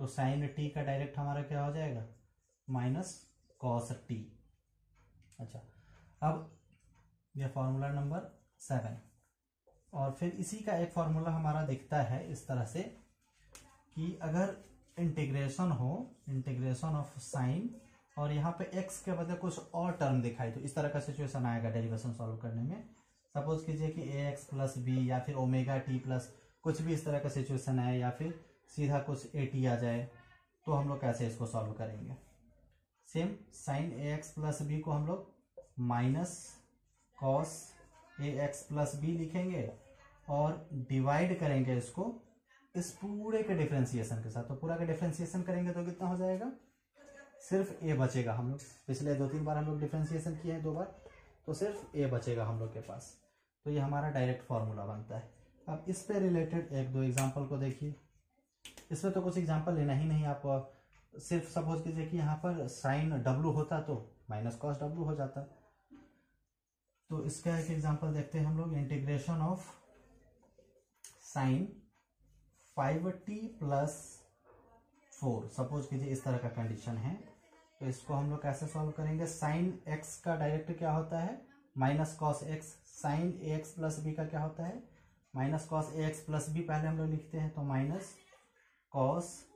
तो साइन टी का डायरेक्ट हमारा क्या हो जाएगा, माइनस कॉस टी। अच्छा, अब यह फॉर्मूला नंबर 7। और फिर इसी का एक फॉर्मूला हमारा दिखता है इस तरह से कि अगर इंटीग्रेशन हो, इंटीग्रेशन ऑफ साइन, और यहाँ पे x के बदले कुछ और टर्म दिखाई, तो इस तरह का सिचुएशन आएगा डेरिवेशन सॉल्व करने में। सपोज कीजिए कि ax प्लस बी या फिर ओमेगा टी प्लस कुछ भी इस तरह का सिचुएशन आए, या फिर सीधा कुछ at आ जाए, तो हम लोग कैसे इसको सॉल्व करेंगे। Same sine ax plus b को हम लोग minus cos ax plus b लिखेंगे और डिवाइड करेंगे इसको इस पूरे के डिफरेंशिएशन के साथ। तो पूरा का डिफरेंशिएशन करेंगे तो कितना हो जाएगा, सिर्फ a बचेगा। हम लोग पिछले 2-3 बार हम लोग डिफरेंशिएशन किए हैं, 2 बार, तो सिर्फ a बचेगा हम लोग के पास। तो ये हमारा डायरेक्ट फॉर्मूला बनता है। अब इस पे रिलेटेड 1-2 एग्जांपल को देखिए। इसमें तो कुछ एग्जांपल लेना ही नहीं, आप सिर्फ सपोज कीजिए कि यहाँ पर साइन w होता तो माइनस कॉस w हो जाता। तो इसका एक एग्जांपल देखते हैं हम लोग। Integration of sine 5t plus 4, suppose कीजिए इस तरह का कंडीशन है। तो इसको हम लोग कैसे सॉल्व करेंगे। साइन x का डायरेक्ट क्या होता है, minus cos x। Sine ax plus b का क्या होता है, minus cos ax plus b। पहले हम लोग लिखते हैं, तो माइनस कॉस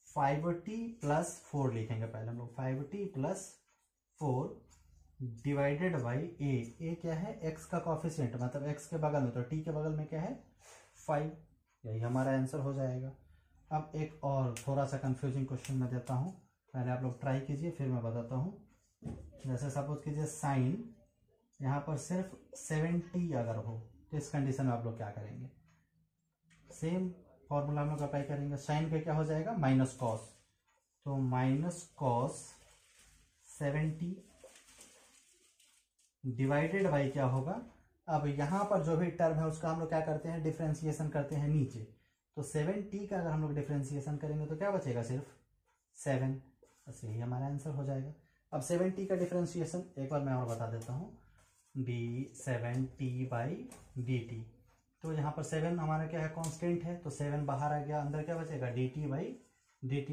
5t प्लस 4 लिखेंगे पहले हम लोग। 5t plus 4 divided by a क्या है, x का कॉफिशिएंट, मतलब x के बगल में, तो t के बगल में क्या है 5। यही हमारा आंसर हो जाएगा। अब एक और थोड़ा सा कंफ्यूजिंग क्वेश्चन मैं देता हूँ, पहले आप लोग ट्राई कीजिए फिर मैं बताता हूँ। जैसे सपोज कीजिए साइन यहाँ पर सिर्फ 70 अगर हो, तो इस कंडीशन में आप लोग क्या करेंगे, सेम फॉर्मूला हम लोग अप्लाई करेंगे। साइन का क्या हो जाएगा, माइनस कॉस, तो माइनस कॉस 70 डिवाइडेड बाई क्या होगा, अब यहाँ पर जो भी टर्म है उसका हम लोग क्या करते हैं, डिफ्रेंसिएशन करते हैं नीचे। तो 7t का अगर हम लोग डिफ्रेंसिएशन करेंगे तो क्या बचेगा, सिर्फ 7। बस यही हमारा आंसर हो जाएगा। अब 7t का डिफ्रेंसिएशन एक बार मैं और बता देता हूँ, d7t/dt। तो यहाँ पर 7 हमारा क्या है, कांस्टेंट है, तो 7 बाहर आ गया, अंदर क्या बचेगा, dt/dt।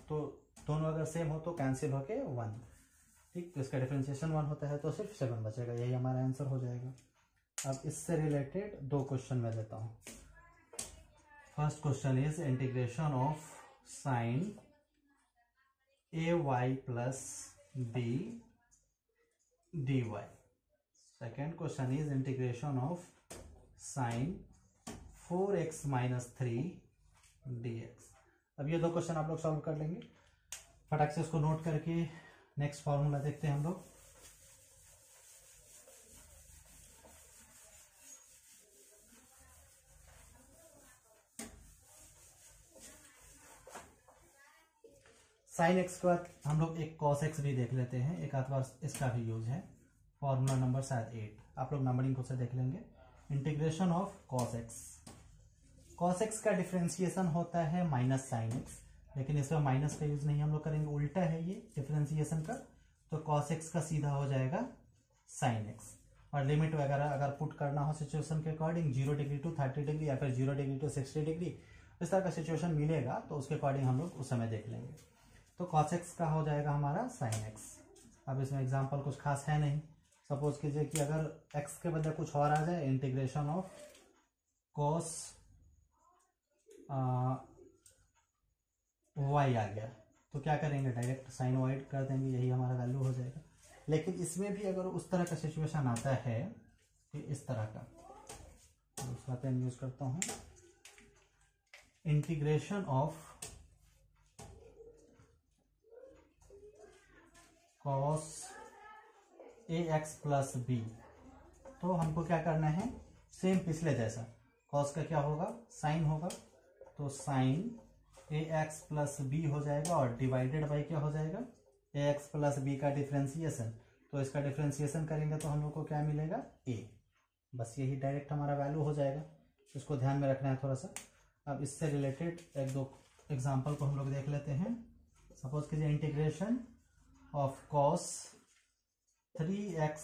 तो दोनों अगर सेम हो तो कैंसिल होके 1, ठीक। तो इसका डिफ्रेंसिएशन 1 होता है, तो सिर्फ 7 बचेगा, यही हमारा आंसर हो जाएगा। अब इससे रिलेटेड 2 क्वेश्चन मैं देता हूँ। First question is integration of sine ay plus b dy। Second question is integration of sine 4x minus 3 dx। अब ये 2 क्वेश्चन आप लोग सॉल्व कर लेंगे। फटाक से इसको नोट करके नेक्स्ट फॉर्मूला देखते हैं हम लोग। साइन एक्स के बाद हम लोग एक कॉस एक्स भी देख लेते हैं, एक आध बार इसका भी यूज है। फॉर्मूला नंबर शायद 8, आप लोग नंबरिंग खुद से देख लेंगे। Integration of cos x. Cos x का डिफ्रेंसिएशन होता है माइनस साइन एक्स, लेकिन इसमें माइनस का यूज नहीं हम लोग करेंगे, उल्टा है ये डिफ्रेंसिएशन का। तो कॉस एक्स का सीधा हो जाएगा साइन एक्स। और लिमिट वगैरह अगर पुट करना हो सिचुएशन के अकॉर्डिंग, 0 डिग्री टू 30 डिग्री या फिर 0 डिग्री टू 60 डिग्री, इस तरह का सिचुएशन मिलेगा तो उसके अकॉर्डिंग हम लोग उस समय देख लेंगे। तो cos x का हो जाएगा हमारा sin x। अब इसमें एग्जांपल कुछ खास है नहीं। सपोज कीजिए कि अगर x के बदले कुछ और आ जाए, इंटीग्रेशन ऑफ cos y आ गया, तो क्या करेंगे, डायरेक्ट sin y कर देंगे, यही हमारा वैल्यू हो जाएगा। लेकिन इसमें भी अगर उस तरह का सिचुएशन आता है कि इस तरह का, दूसरा पेन यूज करता हूँ, integration of cos ax plus b। तो हमको क्या करना है, सेम पिछले जैसा, cos का क्या होगा, साइन होगा, तो साइन ax प्लस b हो जाएगा, और डिवाइडेड बाई क्या हो जाएगा, ax प्लस b का डिफ्रेंसिएशन। तो इसका डिफ्रेंसिएशन करेंगे तो हम लोग को क्या मिलेगा, a। बस यही डायरेक्ट हमारा वैल्यू हो जाएगा, इसको ध्यान में रखना है थोड़ा सा। अब इससे रिलेटेड 1-2 एग्जाम्पल को हम लोग देख लेते हैं। सपोज कीजिए integration of cos 3x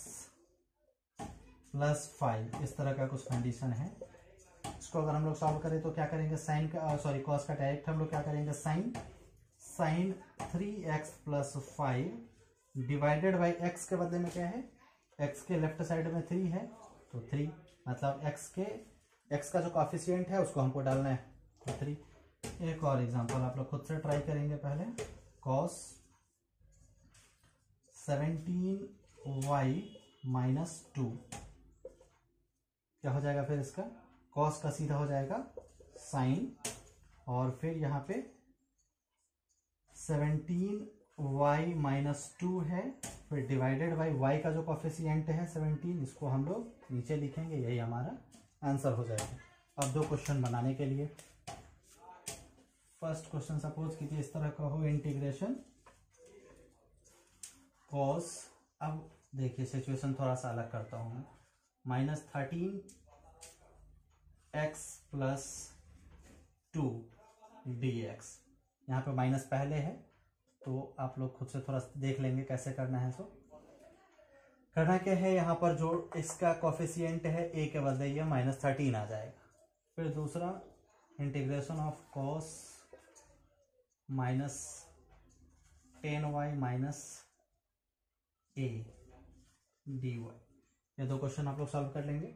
plus 5, इस तरह का कुछ कंडीशन है। इसको अगर हम लोग सॉल्व करें तो क्या करेंगे, साइन का cos का डायरेक्ट हम लोग क्या करेंगे, sine 3x plus 5 divided by x के बदले में क्या है, x के लेफ्ट साइड में 3 है, तो 3 मतलब x का जो कॉफिशिएंट है उसको हमको डालना है, तो 3। एक और एग्जांपल आप लोग खुद से ट्राई करेंगे। पहले cos 17y माइनस 2 क्या हो जाएगा, फिर इसका cos का सीधा हो जाएगा साइन, और फिर यहाँ पे 17y माइनस 2 है, फिर डिवाइडेड बाई y का जो कॉफिशिएंट है 17, इसको हम लोग नीचे लिखेंगे, यही हमारा आंसर हो जाएगा। अब 2 क्वेश्चन बनाने के लिए, फर्स्ट क्वेश्चन सपोज कीजिए इस तरह का हो, इंटीग्रेशन cos, अब देखिए सिचुएशन थोड़ा सा अलग करता हूँ मैं, माइनस 13x प्लस 2 dx। यहाँ पे माइनस पहले है तो आप लोग खुद से थोड़ा देख लेंगे कैसे करना है। सो करना क्या है, यहाँ पर जो इसका कॉफिशिएंट है a के बदले ये माइनस 13 आ जाएगा। फिर दूसरा integration of cos minus 10y minus a dy। ये 2 क्वेश्चन आप लोग सॉल्व कर लेंगे।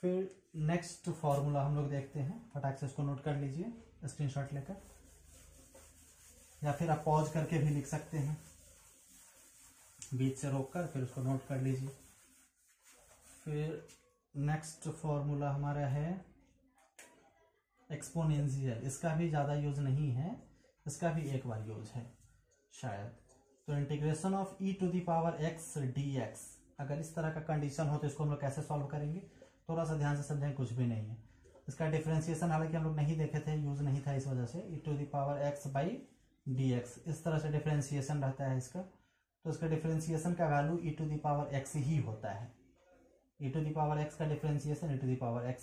फिर नेक्स्ट फॉर्मूला हम लोग देखते हैं, फटाक से इसको नोट कर लीजिए स्क्रीनशॉट लेकर, या फिर आप पॉज करके भी लिख सकते हैं, बीच से रोक कर फिर उसको नोट कर लीजिए। फिर नेक्स्ट फॉर्मूला हमारा है एक्सपोनेंशियल। इसका भी ज़्यादा यूज नहीं है, इसका भी एक बार यूज है शायद। तो integration of e to the power x dx, अगर इस तरह का कंडीशन हो तो इसको हम लोग कैसे सॉल्व करेंगे, थोड़ा सा ध्यान से समझें, कुछ भी नहीं है। इसका डिफरेंशिएशन हालांकि हम लोग नहीं देखे थे, यूज नहीं था इस वजह से। e to the power x by dx, इस तरह से डिफरेंशिएशन रहता है इसका, तो इसका डिफरेंशिएशन का value e to the power x ही होता है। e to the power x का differentiation e to the power x,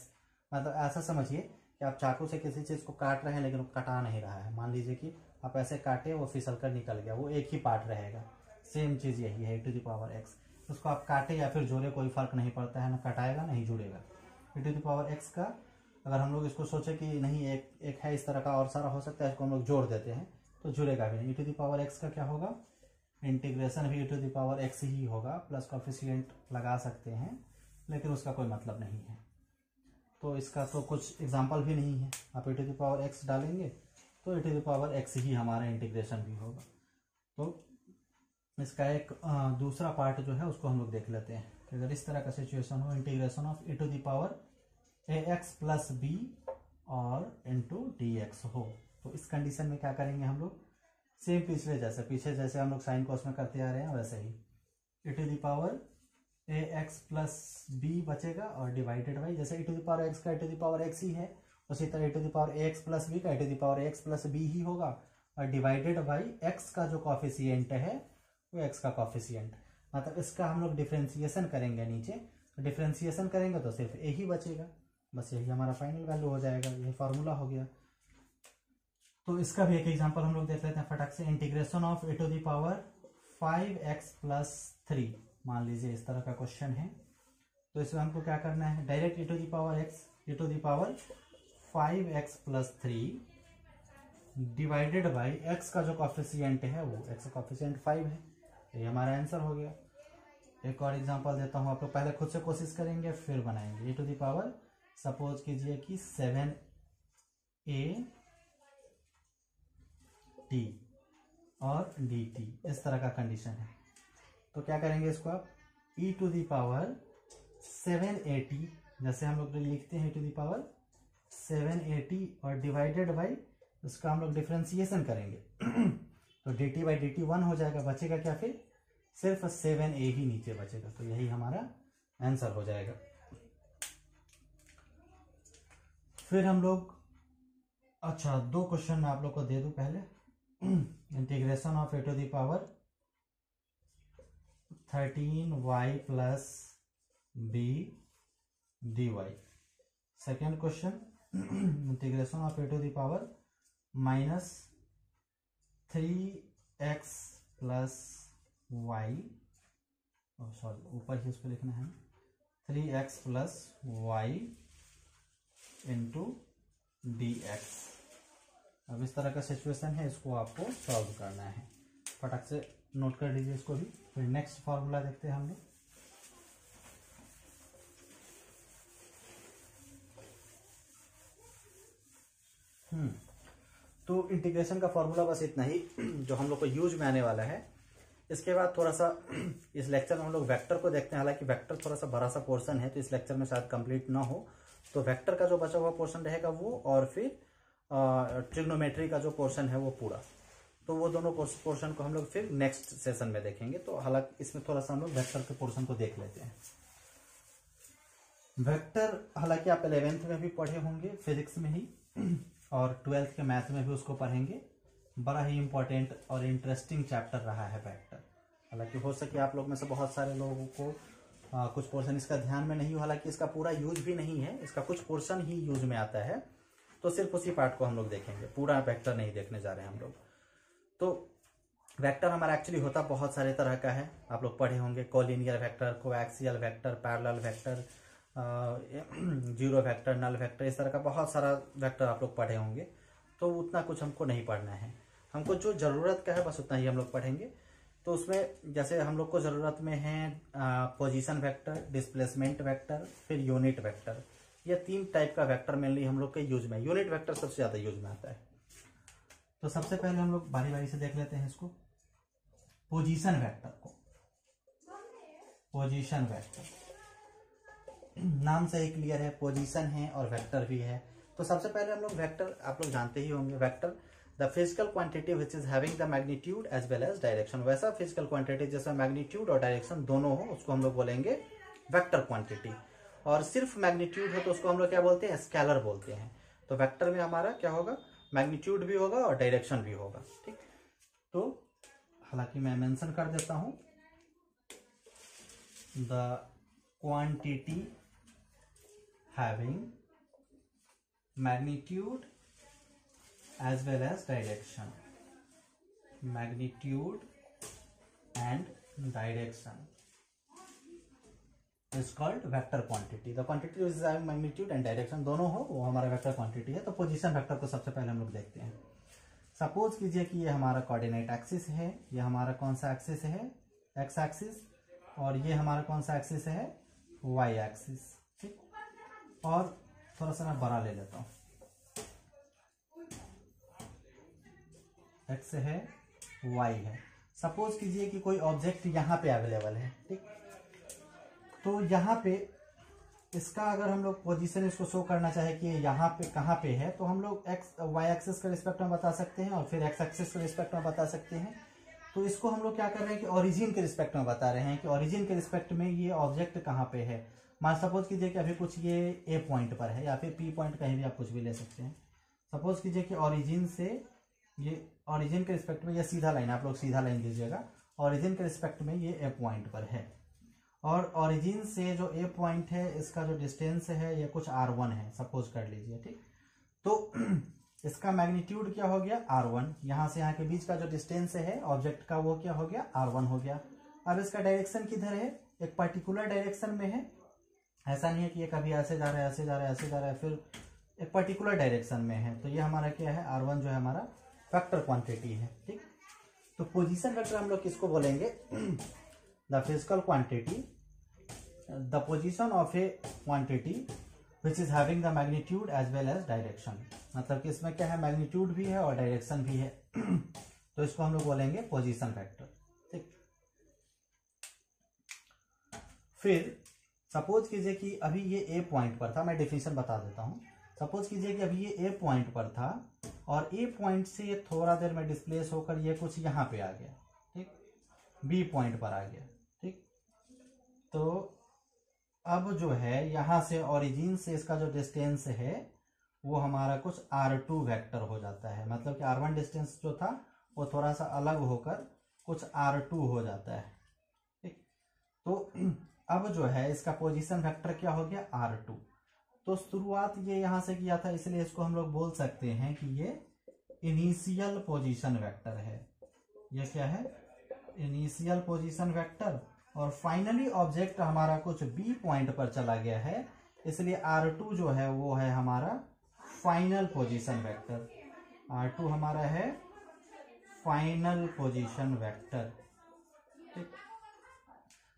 मतलब ऐसा समझिए कि आप चाकू से किसी चीज़ को काट रहे हैं लेकिन वो कटा नहीं रहा है। मान लीजिए कि आप ऐसे काटे, वो फिसल कर निकल गया, वो एक ही पार्ट रहेगा। सेम चीज़ यही है e to the power x। उसको आप काटे या फिर जोड़े, कोई फर्क नहीं पड़ता है, ना कटाएगा नहीं जुड़ेगा। e to the power x का अगर हम लोग इसको सोचे कि नहीं एक है इस तरह का और सारा हो सकता है, इसको हम लोग जोड़ देते हैं तो जुड़ेगा भी नहीं। e to the power x का क्या होगा, इंटीग्रेशन भी e to the power x ही होगा, प्लस कॉफिशिएंट लगा सकते हैं लेकिन उसका कोई मतलब नहीं है। तो इसका तो कुछ एग्जाम्पल भी नहीं है। आप e to the power x डालेंगे तो e to the power x ही हमारा इंटीग्रेशन भी होगा। तो इसका एक दूसरा पार्ट जो है उसको हम लोग देख लेते हैं कि अगर इस तरह का सिचुएशन हो, integration of e to the power ax plus b और इंटू डी एक्स हो, तो इस कंडीशन में क्या करेंगे हम लोग, सेम पीछे जैसे हम लोग साइन कॉस में करते आ रहे हैं वैसे ही e to the power ax plus B बचेगा और डिवाइडेड बाई, जैसे e to the power x का e to the power x ही है, उसी तरह e to the power ax plus B का e to the power x plus B ही होगा, और डिवाइडेड बाई x का जो कॉफिशिएंट है वो x का कॉफिशिएंट, मतलब इसका हम लोग डिफ्रेंसिएशन करेंगे नीचे, तो डिफ्रेंसिएशन करेंगे तो सिर्फ a ही बचेगा, बस यही हमारा फाइनल वैल्यू हो जाएगा। यही फार्मूला हो गया। तो इसका भी एक एग्जांपल हम लोग देख लेते हैं फटाक से। Integration of e to the power 5x plus 3, मान लीजिए इस तरह का क्वेश्चन है, तो इसमें हमको क्या करना है, direct e to the power x, e to the power 5x plus 3 divided by x का जो कॉफिशिएंट है वो x का कॉफिशिएंट 5 है, ये हमारा आंसर हो गया। एक और एग्जांपल देता हूँ, आप लोग पहले खुद से कोशिश करेंगे फिर बनाएंगे। e to the power suppose कीजिए कि 7a t और dt, इस तरह का कंडीशन है, तो क्या करेंगे इसको आप e to the power 7at, जैसे हम लोग लिखते हैं e to the power 7at और डिवाइडेड बाई उसका हम लोग डिफ्रेंसिएशन करेंगे तो dt बाई dt 1 हो जाएगा, बचेगा क्या, फिर सिर्फ 7a ही नीचे बचेगा, तो यही हमारा आंसर हो जाएगा। फिर हम लोग, अच्छा 2 क्वेश्चन मैं आप लोग को दे दूं पहले। Integration of e to the power 13y plus b d y. Second question, integration of e to the power minus 3x plus y, sorry ऊपर ही उसको लिखना है, 3x plus y into d x. अब इस तरह का सिचुएशन है, इसको आपको सॉल्व करना है, फटाक से नोट कर लीजिए इसको भी। फिर नेक्स्ट फार्मूला देखते हैं हम लोग। तो इंटीग्रेशन का फॉर्मूला बस इतना ही जो हम लोग को यूज में आने वाला है। इसके बाद थोड़ा सा इस लेक्चर में हम लोग वेक्टर को देखते हैं, हालांकि वेक्टर थोड़ा सा बड़ा सा पोर्शन है तो इस लेक्चर में शायद कंप्लीट ना हो, तो वेक्टर का जो बचा हुआ पोर्शन रहेगा वो, और फिर ट्रिग्नोमेट्री का जो पोर्शन है वो पूरा, तो वो दोनों पोर्शन को हम लोग फिर नेक्स्ट सेशन में देखेंगे। तो हालांकि इसमें थोड़ा सा हम लोग वेक्टर के पोर्शन को देख लेते हैं। वेक्टर हालांकि आप 11th में भी पढ़े होंगे फिजिक्स में ही, और 12th के मैथ में भी उसको पढ़ेंगे। बड़ा ही इंपॉर्टेंट और इंटरेस्टिंग चैप्टर रहा है वेक्टर। हालांकि हो सके आप लोग में से बहुत सारे लोगों को कुछ पोर्शन इसका ध्यान में नहीं हो, हालांकि इसका पूरा यूज भी नहीं है, इसका कुछ पोर्शन ही यूज में आता है, तो सिर्फ उसी पार्ट को हम लोग देखेंगे, पूरा वेक्टर नहीं देखने जा रहे हैं हम लोग। तो वेक्टर हमारा एक्चुअली होता बहुत सारे तरह का है, आप लोग पढ़े होंगे, collinear vector, coaxial vector, parallel vector, zero vector, null vector, इस तरह का बहुत सारा वेक्टर आप लोग पढ़े होंगे। तो उतना कुछ हमको नहीं पढ़ना है, हमको जो ज़रूरत का है बस उतना ही हम लोग पढ़ेंगे। तो उसमें जैसे हम लोग को ज़रूरत में है पोजीशन वेक्टर, डिस्प्लेसमेंट वेक्टर, फिर यूनिट वेक्टर, ये 3 टाइप का वेक्टर मेनली हम लोग के यूज में, यूनिट वेक्टर सबसे ज़्यादा यूज में आता है। तो सबसे पहले हम लोग बारी बारी से देख लेते हैं इसको, पोजीशन वेक्टर को। पोजीशन वेक्टर नाम से ही क्लियर है, पोजीशन है और वेक्टर भी है। तो सबसे पहले हम लोग वेक्टर, आप लोग जानते ही होंगे, vector the physical quantity which is having the magnitude as well as direction. वैसा फिजिकल क्वांटिटी जैसा मैग्नीट्यूड और डायरेक्शन दोनों हो उसको हम लोग बोलेंगे वेक्टर क्वांटिटी। और सिर्फ मैग्नीट्यूड हो तो उसको हम लोग क्या बोलते हैं, स्केलर बोलते हैं। तो वेक्टर में हमारा क्या होगा, मैग्नीट्यूड भी होगा और डायरेक्शन भी होगा। ठीक, तो हालांकि मैं मेंशन कर देता हूं the quantity having magnitude as well as direction. Magnitude and direction is called vector quantity. The quantity is having magnitude and direction दोनों हो वो हमारा वेक्टर क्वांटिटी है। तो पोजीशन वेक्टर को सबसे पहले हम लोग देखते हैं। सपोज कीजिए कि ये हमारा कोऑर्डिनेट एक्सिस है, ये हमारा कौन सा एक्सिस है, एक्स एक्सिस, और ये हमारा कौन सा एक्सिस है, वाई एक्सिस। ठीक, और थोड़ा सा मैं बड़ा ले लेता हूँ, एक्स है, वाई है। सपोज कीजिए कि कोई ऑब्जेक्ट यहाँ पे अवेलेबल है। ठीक, तो यहाँ पे इसका अगर हम लोग पोजीशन इसको शो करना चाहे कि यहाँ पे कहाँ पे है, तो हम लोग एक्स वाई एक्सिस के रिस्पेक्ट में बता सकते हैं और फिर एक्स एक्सिस के रिस्पेक्ट में बता सकते हैं। तो इसको हम लोग क्या कर रहे हैं कि ओरिजिन के रिस्पेक्ट में बता रहे हैं कि ओरिजिन के रिस्पेक्ट में ये ऑब्जेक्ट कहाँ पे है। मान सपोज कीजिए कि अभी कुछ ये ए पॉइंट पर है या फिर पी पॉइंट, कहीं भी आप कुछ भी ले सकते हैं। सपोज कीजिए कि ओरिजिन से ये ओरिजिन के रिस्पेक्ट में ये सीधा लाइन, आप लोग सीधा लाइन लीजिएगा, ओरिजिन के रिस्पेक्ट में ये ए पॉइंट पर है, और ओरिजिन से जो ए पॉइंट है इसका जो डिस्टेंस है ये कुछ r1 है, सपोज कर लीजिए। ठीक, तो इसका मैग्नीट्यूड क्या हो गया, r1। यहाँ से यहाँ के बीच का जो डिस्टेंस है ऑब्जेक्ट का वो क्या हो गया, r1 हो गया। अब इसका डायरेक्शन किधर है, एक पर्टिकुलर डायरेक्शन में है। ऐसा नहीं है कि ये कभी ऐसे जा रहा है, ऐसे जा रहा है, ऐसे जा रहा है, फिर एक पर्टिकुलर डायरेक्शन में है। तो ये हमारा क्या है, r1 जो है हमारा वेक्टर क्वांटिटी है। ठीक, तो पोजीशन वेक्टर हम लोग किसको बोलेंगे, the physical quantity, the position of a quantity which is having the magnitude as well as direction. मतलब कि इसमें क्या है, मैग्नीट्यूड भी है और डायरेक्शन भी है। तो इसको हम लोग बोलेंगे पोजीशन वेक्टर। ठीक, फिर सपोज कीजिए कि अभी ये ए पॉइंट पर था, मैं डेफिनेशन बता देता हूं। सपोज कीजिए कि अभी ये ए पॉइंट पर था और ए पॉइंट से ये थोड़ा देर में डिस्प्लेस होकर ये कुछ यहाँ पे आ गया। ठीक, बी पॉइंट पर आ गया। ठीक, तो अब जो है यहाँ से ओरिजिन से इसका जो डिस्टेंस है वो हमारा कुछ r2 वेक्टर हो जाता है। मतलब कि r1 डिस्टेंस जो था वो थोड़ा सा अलग होकर कुछ r2 हो जाता है। ठीक, तो अब जो है इसका पोजीशन वेक्टर क्या हो गया, r2। तो शुरुआत ये यहाँ से किया था, इसलिए इसको हम लोग बोल सकते हैं कि ये इनिशियल पोजीशन वेक्टर है। ये क्या है, इनिशियल पोजीशन वेक्टर। और फाइनली ऑब्जेक्ट हमारा कुछ बी पॉइंट पर चला गया है, इसलिए r2 जो है वो है हमारा फाइनल पोजीशन वेक्टर। r2 हमारा है फाइनल पोजीशन वेक्टर। ठीक,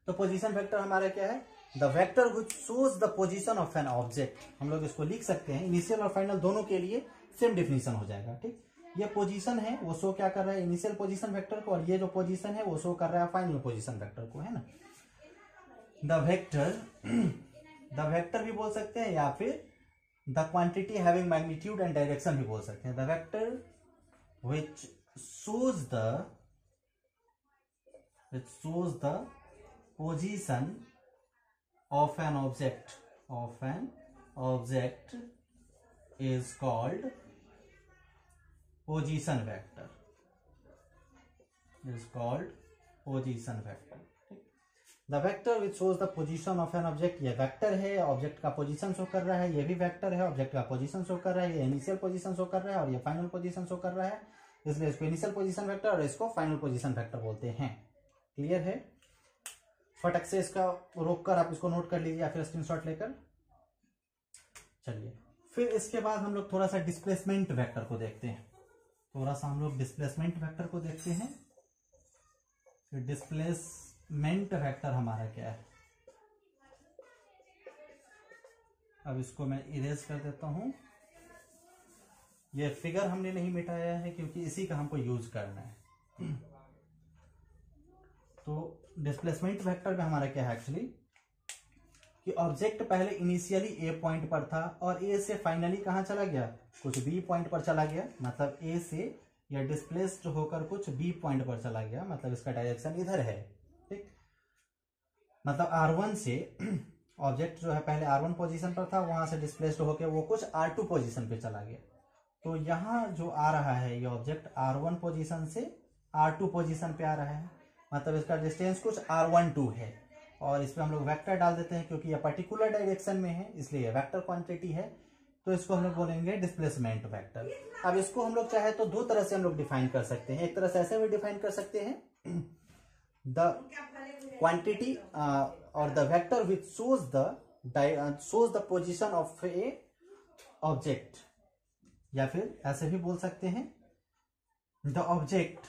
तो पोजीशन वेक्टर हमारा क्या है, the vector which shows the position of an object. हम लोग इसको लिख सकते हैं, इनिशियल और फाइनल दोनों के लिए सेम डेफिनेशन हो जाएगा। ठीक, ये पोजीशन है वो शो क्या कर रहा है, इनिशियल पोजीशन वेक्टर को, और ये जो पोजीशन है वो शो कर रहा है फाइनल पोजीशन वेक्टर को, है ना। द वेक्टर भी बोल सकते हैं या फिर the quantity having magnitude and direction भी बोल सकते हैं। The vector which shows the position of an object is called position vector, is called position vector। The vector which shows the position of an object, ये vector है, object का position show कर रहा है। ये भी वेक्टर है, object का पोजीशन शो कर रहा है। ये इनिशियल पोजीशन शो कर रहा है और ये फाइनल पोजीशन शो कर रहा है, इसलिए इसको इनिशियल पोजीशन वेक्टर और इसको फाइनल पोजीशन वेक्टर बोलते हैं। क्लियर है, फटक से इसका रोक कर आप इसको नोट कर लीजिए या फिर स्क्रीनशॉट लेकर। चलिए, फिर इसके बाद हम लोग थोड़ा सा डिस्प्लेसमेंट वेक्टर को देखते हैं। डिस्प्लेसमेंट वेक्टर को देखते हैं। फिर डिस्प्लेसमेंट वेक्टर हमारा क्या है, अब इसको मैं इरेज कर देता हूं। ये फिगर हमने नहीं मिटाया है क्योंकि इसी का हमको यूज करना है। तो डिस्प्लेसमेंट वेक्टर में हमारा क्या है एक्चुअली, कि ऑब्जेक्ट पहले इनिशियली ए पॉइंट पर था और ए से फाइनली कहां चला गया, कुछ बी पॉइंट पर चला गया। मतलब ए से या डिस्प्लेस्ड होकर कुछ बी पॉइंट पर चला गया, मतलब इसका डायरेक्शन इधर है। ठीक, मतलब R1 से ऑब्जेक्ट जो है पहले R1 पोजीशन पर था, वहां से डिस्प्लेस्ड होकर वो कुछ R2 पोजीशन पे चला गया। तो यहाँ जो आ रहा है ये ऑब्जेक्ट R1 पोजीशन से R2 पोजीशन पे आ रहा है, मतलब इसका डिस्टेंस कुछ R12 है। और इस पर हम लोग वेक्टर डाल देते हैं क्योंकि ये पर्टिकुलर डायरेक्शन में है इसलिए वेक्टर क्वांटिटी है, तो इसको हम लोग बोलेंगे डिस्प्लेसमेंट वेक्टर। अब इसको हम लोग चाहे तो दो तरह से हम लोग डिफाइन कर सकते हैं। एक तरह से ऐसे भी डिफाइन कर सकते हैं, द क्वांटिटी और the vector which shows the position of A object, या फिर ऐसे भी बोल सकते हैं the object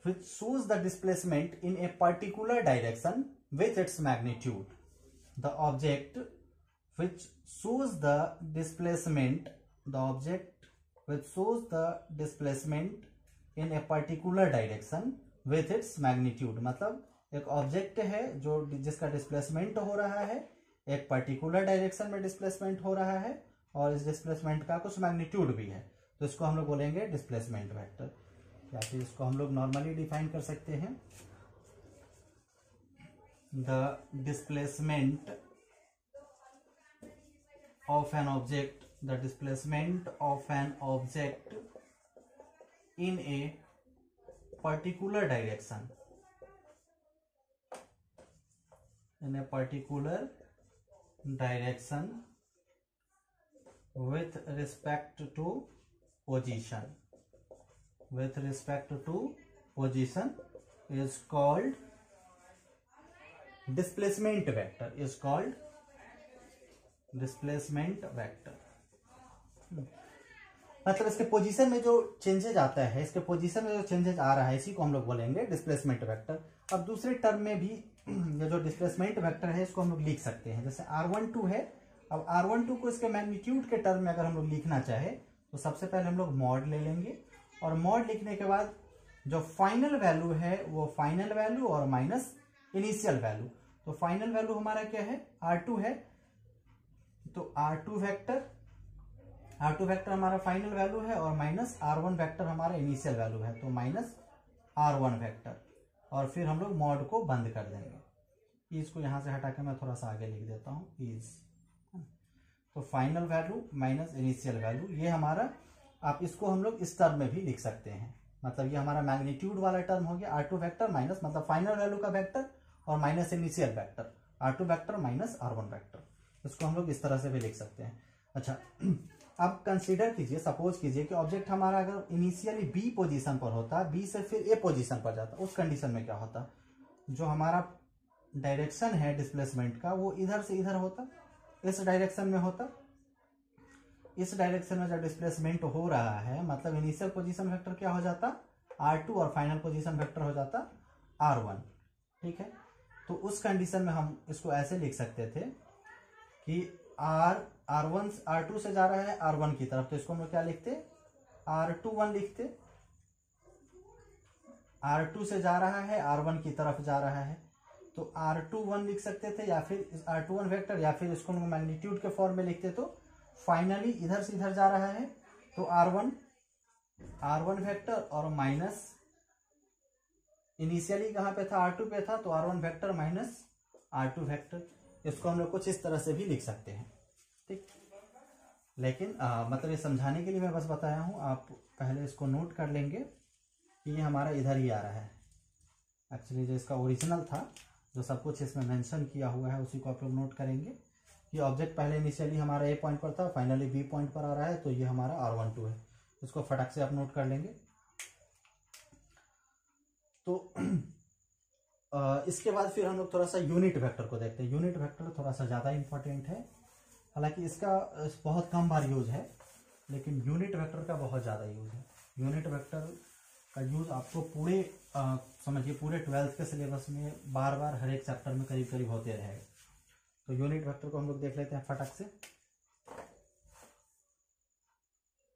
which shows the displacement in a particular direction with its magnitude. The object which shows the displacement in a particular direction with its magnitude, मतलब एक object है जो जिसका डिस्प्लेसमेंट हो रहा है, एक पर्टिकुलर डायरेक्शन में डिस्प्लेसमेंट हो रहा है और इस डिस्प्लेसमेंट का कुछ मैग्नीट्यूड भी है, तो इसको हम लोग बोलेंगे डिस्प्लेसमेंट वेक्टर। या फिर इसको हम लोग नॉर्मली डिफाइन कर सकते हैं, the displacement of an object in a particular direction with respect to position is called displacement vector। मतलब इसके पोजीशन में जो चेंजेज आता है, इसके पोजीशन में जो चेंजेज आ रहा है, इसी को हम लोग बोलेंगे डिस्प्लेसमेंट वेक्टर। अब दूसरे टर्म में भी ये जो डिस्प्लेसमेंट वेक्टर है इसको हम लोग लिख सकते हैं, जैसे r12 है। अब r12 को इसके मैग्नीट्यूड के टर्म में अगर हम लोग लिखना चाहे तो सबसे पहले हम लोग मॉड ले लेंगे, और मॉड लिखने के बाद जो फाइनल वैल्यू है वो फाइनल वैल्यू और माइनस इनिशियल वैल्यू। तो फाइनल वैल्यू हमारा क्या है, r2 है, तो r2 वेक्टर हमारा फाइनल वैल्यू है और माइनस r1 वेक्टर हमारा इनिशियल वैल्यू है, तो माइनस r1 वेक्टर, और फिर हम लोग मॉड को बंद कर देंगे। इसको यहां से हटा के मैं थोड़ा सा आगे लिख देता हूँ, इज, तो final value minus initial value, ये हमारा, आप इसको हम लोग इस टर्म में भी लिख सकते हैं। मतलब ये हमारा मैग्नीट्यूड वाला टर्म हो गया, r2 वेक्टर माइनस, मतलब फाइनल वैल्यू का वेक्टर और minus initial vector, r2 vector minus r1 vector, इसको हम लोग इस तरह से भी लिख सकते हैं। अच्छा, अब कंसीडर कीजिए, सपोज कीजिए कि ऑब्जेक्ट हमारा अगर इनिशियली बी पोजीशन पर होता, बी से फिर ए पोजीशन पर जाता, उस कंडीशन में क्या होता, जो हमारा डायरेक्शन है डिस्प्लेसमेंट का वो इधर से इधर होता, इस डायरेक्शन में होता। इस डायरेक्शन में जब डिस्प्लेसमेंट हो रहा है मतलब इनिशियल पोजीशन वेक्टर क्या हो जाता, r2, और फाइनल पोजीशन वेक्टर हो जाता r1। ठीक है, तो उस कंडीशन में हम इसको ऐसे लिख सकते थे कि r2 से जा रहा है r1 की तरफ, तो इसको हम लोग क्या लिखते, r21 लिखते। r2 से जा रहा है r1 की तरफ जा रहा है, तो r21 लिख सकते थे, या फिर r21 वेक्टर, या फिर इसको मैग्नीट्यूड के फॉर्म में लिखते, तो फाइनली इधर से इधर जा रहा है तो r1 वेक्टर और माइनस इनिशियली कहां पे था, r2 पे था, तो r1 vector minus r2 vector. इसको हम लोग कुछ इस तरह से भी लिख सकते हैं। ठीक, लेकिन मतलब ये समझाने के लिए मैं बस बताया हूं, आप पहले इसको नोट कर लेंगे कि ये हमारा इधर ही आ रहा है। एक्चुअली जो इसका ओरिजिनल था, जो सब कुछ इसमें मेंशन किया हुआ है, उसी को आप लोग नोट करेंगे कि ऑब्जेक्ट पहले इनिशियली हमारा ए पॉइंट पर था, फाइनली बी पॉइंट पर आ रहा है, तो ये हमारा r12 है। इसको फटाक से आप नोट कर लेंगे। तो इसके बाद फिर हम लोग थोड़ा सा यूनिट वेक्टर को देखते हैं। यूनिट वेक्टर थोड़ा सा ज़्यादा इंपॉर्टेंट है, हालांकि इसका बहुत कम बार यूज है, लेकिन यूनिट वेक्टर का बहुत ज़्यादा यूज है। यूनिट वेक्टर का यूज आपको पूरे समझिए पूरे 12th के सिलेबस में बार बार हर एक चैप्टर में करीब करीब होते रहेगा। तो यूनिट वेक्टर को हम लोग देख लेते हैं फटाक से।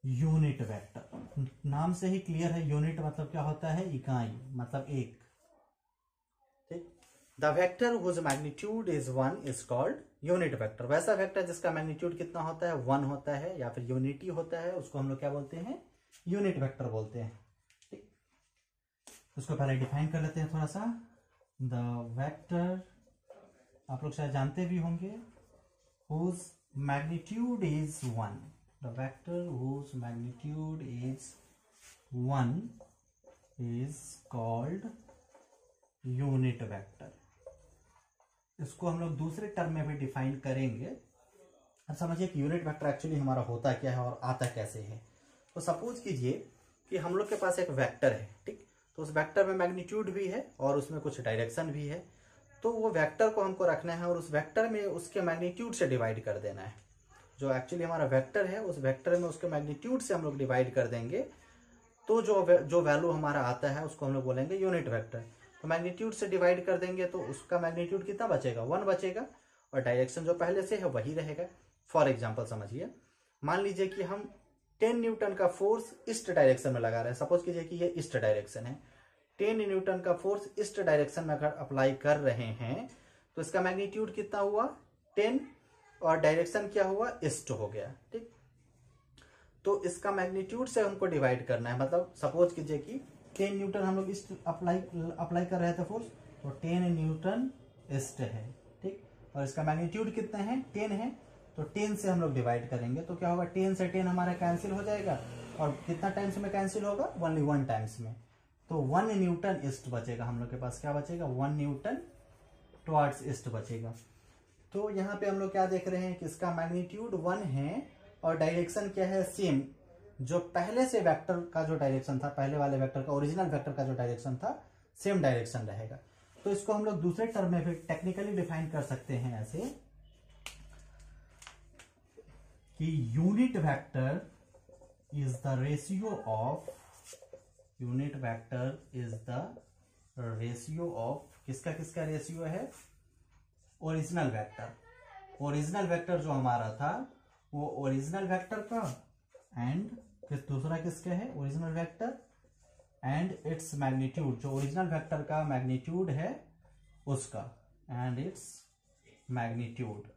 यूनिट वेक्टर नाम से ही क्लियर है, यूनिट मतलब क्या होता है, इकाई, मतलब एक। ठीक, the vector whose magnitude is 1 is called unit vector. वैसा वेक्टर जिसका मैग्नीट्यूड कितना होता है, 1 होता है या फिर यूनिटी होता है, उसको हम लोग क्या बोलते हैं, यूनिट वेक्टर बोलते हैं। ठीक, उसको पहले डिफाइन कर लेते हैं थोड़ा सा। द वेक्टर आप लोग शायद जानते भी होंगे, whose magnitude is 1, the vector whose magnitude is 1 is called unit vector। इसको हम लोग दूसरे टर्म में भी डिफाइन करेंगे। अब समझिए कि यूनिट वेक्टर एक्चुअली हमारा होता क्या है और आता कैसे है। तो सपोज कीजिए कि हम लोग के पास एक वेक्टर है, ठीक। तो उस वेक्टर में मैग्नीट्यूड भी है और उसमें कुछ डायरेक्शन भी है। तो वो वेक्टर को हमको रखना है और उस वेक्टर में उसके मैग्नीट्यूड से डिवाइड कर देना है। जो एक्चुअली हमारा वेक्टर है उस वेक्टर में उसके मैग्नीट्यूड से हम लोग डिवाइड कर देंगे, तो जो वैल्यू हमारा आता है उसको हम लोग बोलेंगे यूनिट वेक्टर। तो मैग्नीट्यूड से डिवाइड कर देंगे तो उसका मैग्नीट्यूड कितना बचेगा, 1 बचेगा, और डायरेक्शन जो पहले से है वही रहेगा। फॉर एग्जाम्पल समझिए, मान लीजिए कि हम 10 न्यूटन का फोर्स ईस्ट डायरेक्शन में लगा रहे हैं। सपोज कीजिए कि ये ईस्ट डायरेक्शन है, 10 न्यूटन का फोर्स ईस्ट डायरेक्शन में अगर अप्लाई कर रहे हैं तो इसका मैग्नीट्यूड कितना हुआ, 10, और डायरेक्शन क्या हुआ, ईस्ट हो गया, ठीक। तो इसका मैग्नीट्यूड से हमको डिवाइड करना है। मतलब सपोज कीजिए कि 10 न्यूटन हम लोग ईस्ट अप्लाई कर रहे थे फोर्स, तो 10 न्यूटन ईस्ट है, ठीक। और इसका मैग्नीट्यूड कितना है, 10 है, तो 10 से हम लोग डिवाइड करेंगे तो क्या होगा, 10 से 10 हमारा कैंसिल हो जाएगा, और कितना टाइम्स में कैंसिल होगा, ओनली 1 टाइम्स में। तो 1 न्यूटन ईस्ट बचेगा हम लोग के पास, क्या बचेगा, 1 न्यूटन टुवर्ड्स ईस्ट बचेगा। तो यहाँ पे हम लोग क्या देख रहे हैं कि इसका मैग्नीट्यूड 1 है और डायरेक्शन क्या है, सेम। जो पहले से वेक्टर का जो डायरेक्शन था, पहले वाले वेक्टर का, ओरिजिनल वेक्टर का जो डायरेक्शन था, सेम डायरेक्शन रहेगा। तो इसको हम लोग दूसरे टर्म में भी टेक्निकली डिफाइन कर सकते हैं ऐसे कि unit vector is the ratio of, unit vector is the ratio of, किसका किसका रेशियो है, ओरिजिनल वेक्टर। ओरिजिनल वेक्टर जो हमारा था वो ओरिजिनल वेक्टर का, एंड दूसरा किसका है, original vector and its magnitude, जो ओरिजिनल वेक्टर का मैग्नीट्यूड है उसका, एंड इट्स मैग्नीट्यूड।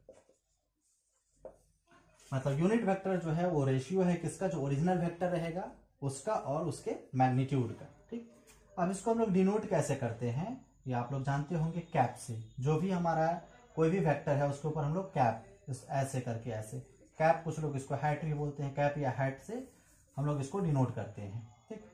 मतलब यूनिट वेक्टर जो है वो रेशियो है किसका, जो ओरिजिनल वेक्टर रहेगा उसका और उसके मैग्नीट्यूड का, ठीक। अब इसको हम लोग डिनोट कैसे करते हैं, ये आप लोग जानते होंगे, कैप से। जो भी हमारा कोई भी वेक्टर है उसके ऊपर हम लोग कैप, ऐसे करके, ऐसे कैप, कुछ लोग इसको हैट भी बोलते हैं, कैप या हैट से हम लोग इसको डिनोट करते हैं, ठीक।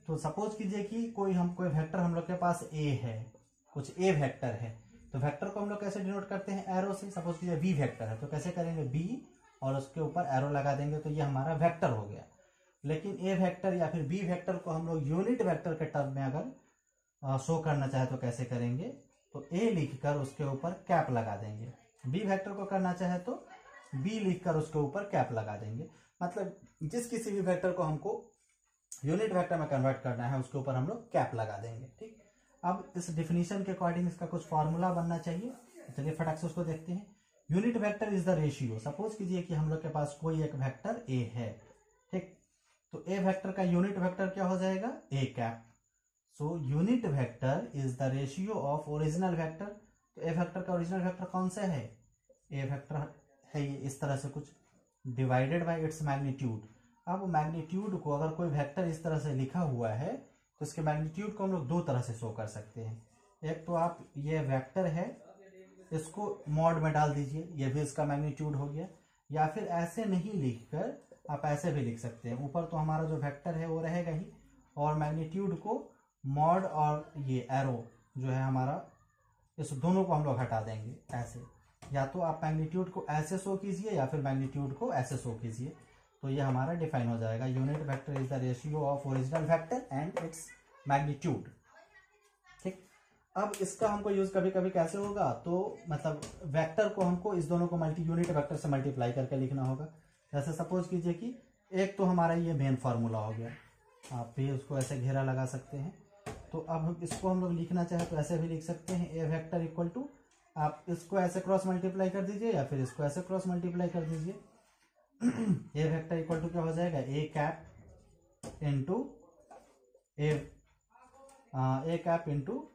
तो सपोज कीजिए कि कोई वेक्टर हम लोग के पास ए है, कुछ ए वेक्टर है, तो वेक्टर को हम लोग कैसे डिनोट करते हैं, एरो से। सपोज कीजिए बी वेक्टर है तो कैसे करेंगे, बी और उसके ऊपर एरो लगा देंगे तो ये हमारा वेक्टर हो गया। लेकिन ए वेक्टर या फिर बी वेक्टर को हम लोग यूनिट वेक्टर के टर्म में अगर शो करना चाहे तो कैसे करेंगे, तो ए लिखकर उसके ऊपर कैप लगा देंगे। बी वेक्टर को करना चाहे तो बी लिखकर उसके ऊपर कैप लगा देंगे। मतलब जिस किसी भी वेक्टर को हमको यूनिट वेक्टर में कन्वर्ट करना है उसके ऊपर हम लोग कैप लगा देंगे, ठीक। अब इस डिफिनीशन के अकॉर्डिंग इसका कुछ फॉर्मूला बनना चाहिए। चलिए फटाक से उसको देखते हैं। Unit vector is the ratio, suppose कीजिए कि हम लोग के पास कोई एक वेक्टर ए है, ठीक। तो ए वेक्टर का यूनिट वेक्टर क्या हो जाएगा, A cap. So unit vector is the ratio of original vector. तो ए वेक्टर का ओरिजिनल वेक्टर कौन सा है, ए वेक्टर है ये इस तरह से कुछ, डिवाइडेड बाय इट्स मैग्नीट्यूड। अब मैग्नीट्यूड को अगर कोई वेक्टर इस तरह से लिखा हुआ है तो इसके मैग्नीट्यूड को हम लोग दो तरह से शो कर सकते हैं। एक तो आप ये वेक्टर है इसको मॉड में डाल दीजिए, ये भी इसका मैग्नीट्यूड हो गया, या फिर ऐसे नहीं लिखकर आप ऐसे भी लिख सकते हैं। ऊपर तो हमारा जो वेक्टर है वो रहेगा ही, और मैग्नीट्यूड को मॉड और ये एरो जो है हमारा, इस दोनों को हम लोग हटा देंगे ऐसे। या तो आप मैग्नीट्यूड को ऐसे शो कीजिए या फिर मैग्नीट्यूड को ऐसे शो कीजिए, तो ये हमारा डिफाइन हो जाएगा। Unit vector is the ratio of original vector and its magnitude, ठीक। अब इसका हमको यूज कभी कभी कैसे होगा, तो मतलब वेक्टर को हमको इस दोनों को यूनिट वेक्टर से मल्टीप्लाई करके लिखना होगा। जैसे सपोज कीजिए कि एक तो हमारा ये मेन फार्मूला हो गया, आप भी उसको ऐसे घेरा लगा सकते हैं। तो अब इसको हम लोग लिखना चाहे तो ऐसे भी लिख सकते हैं, ए वेक्टर इक्वल टू, आप इसको ऐसे क्रॉस मल्टीप्लाई कर दीजिए या फिर इसको ऐसे क्रॉस मल्टीप्लाई कर दीजिए। ए वेक्टर इक्वल टू क्या हो जाएगा, A cap into A cap into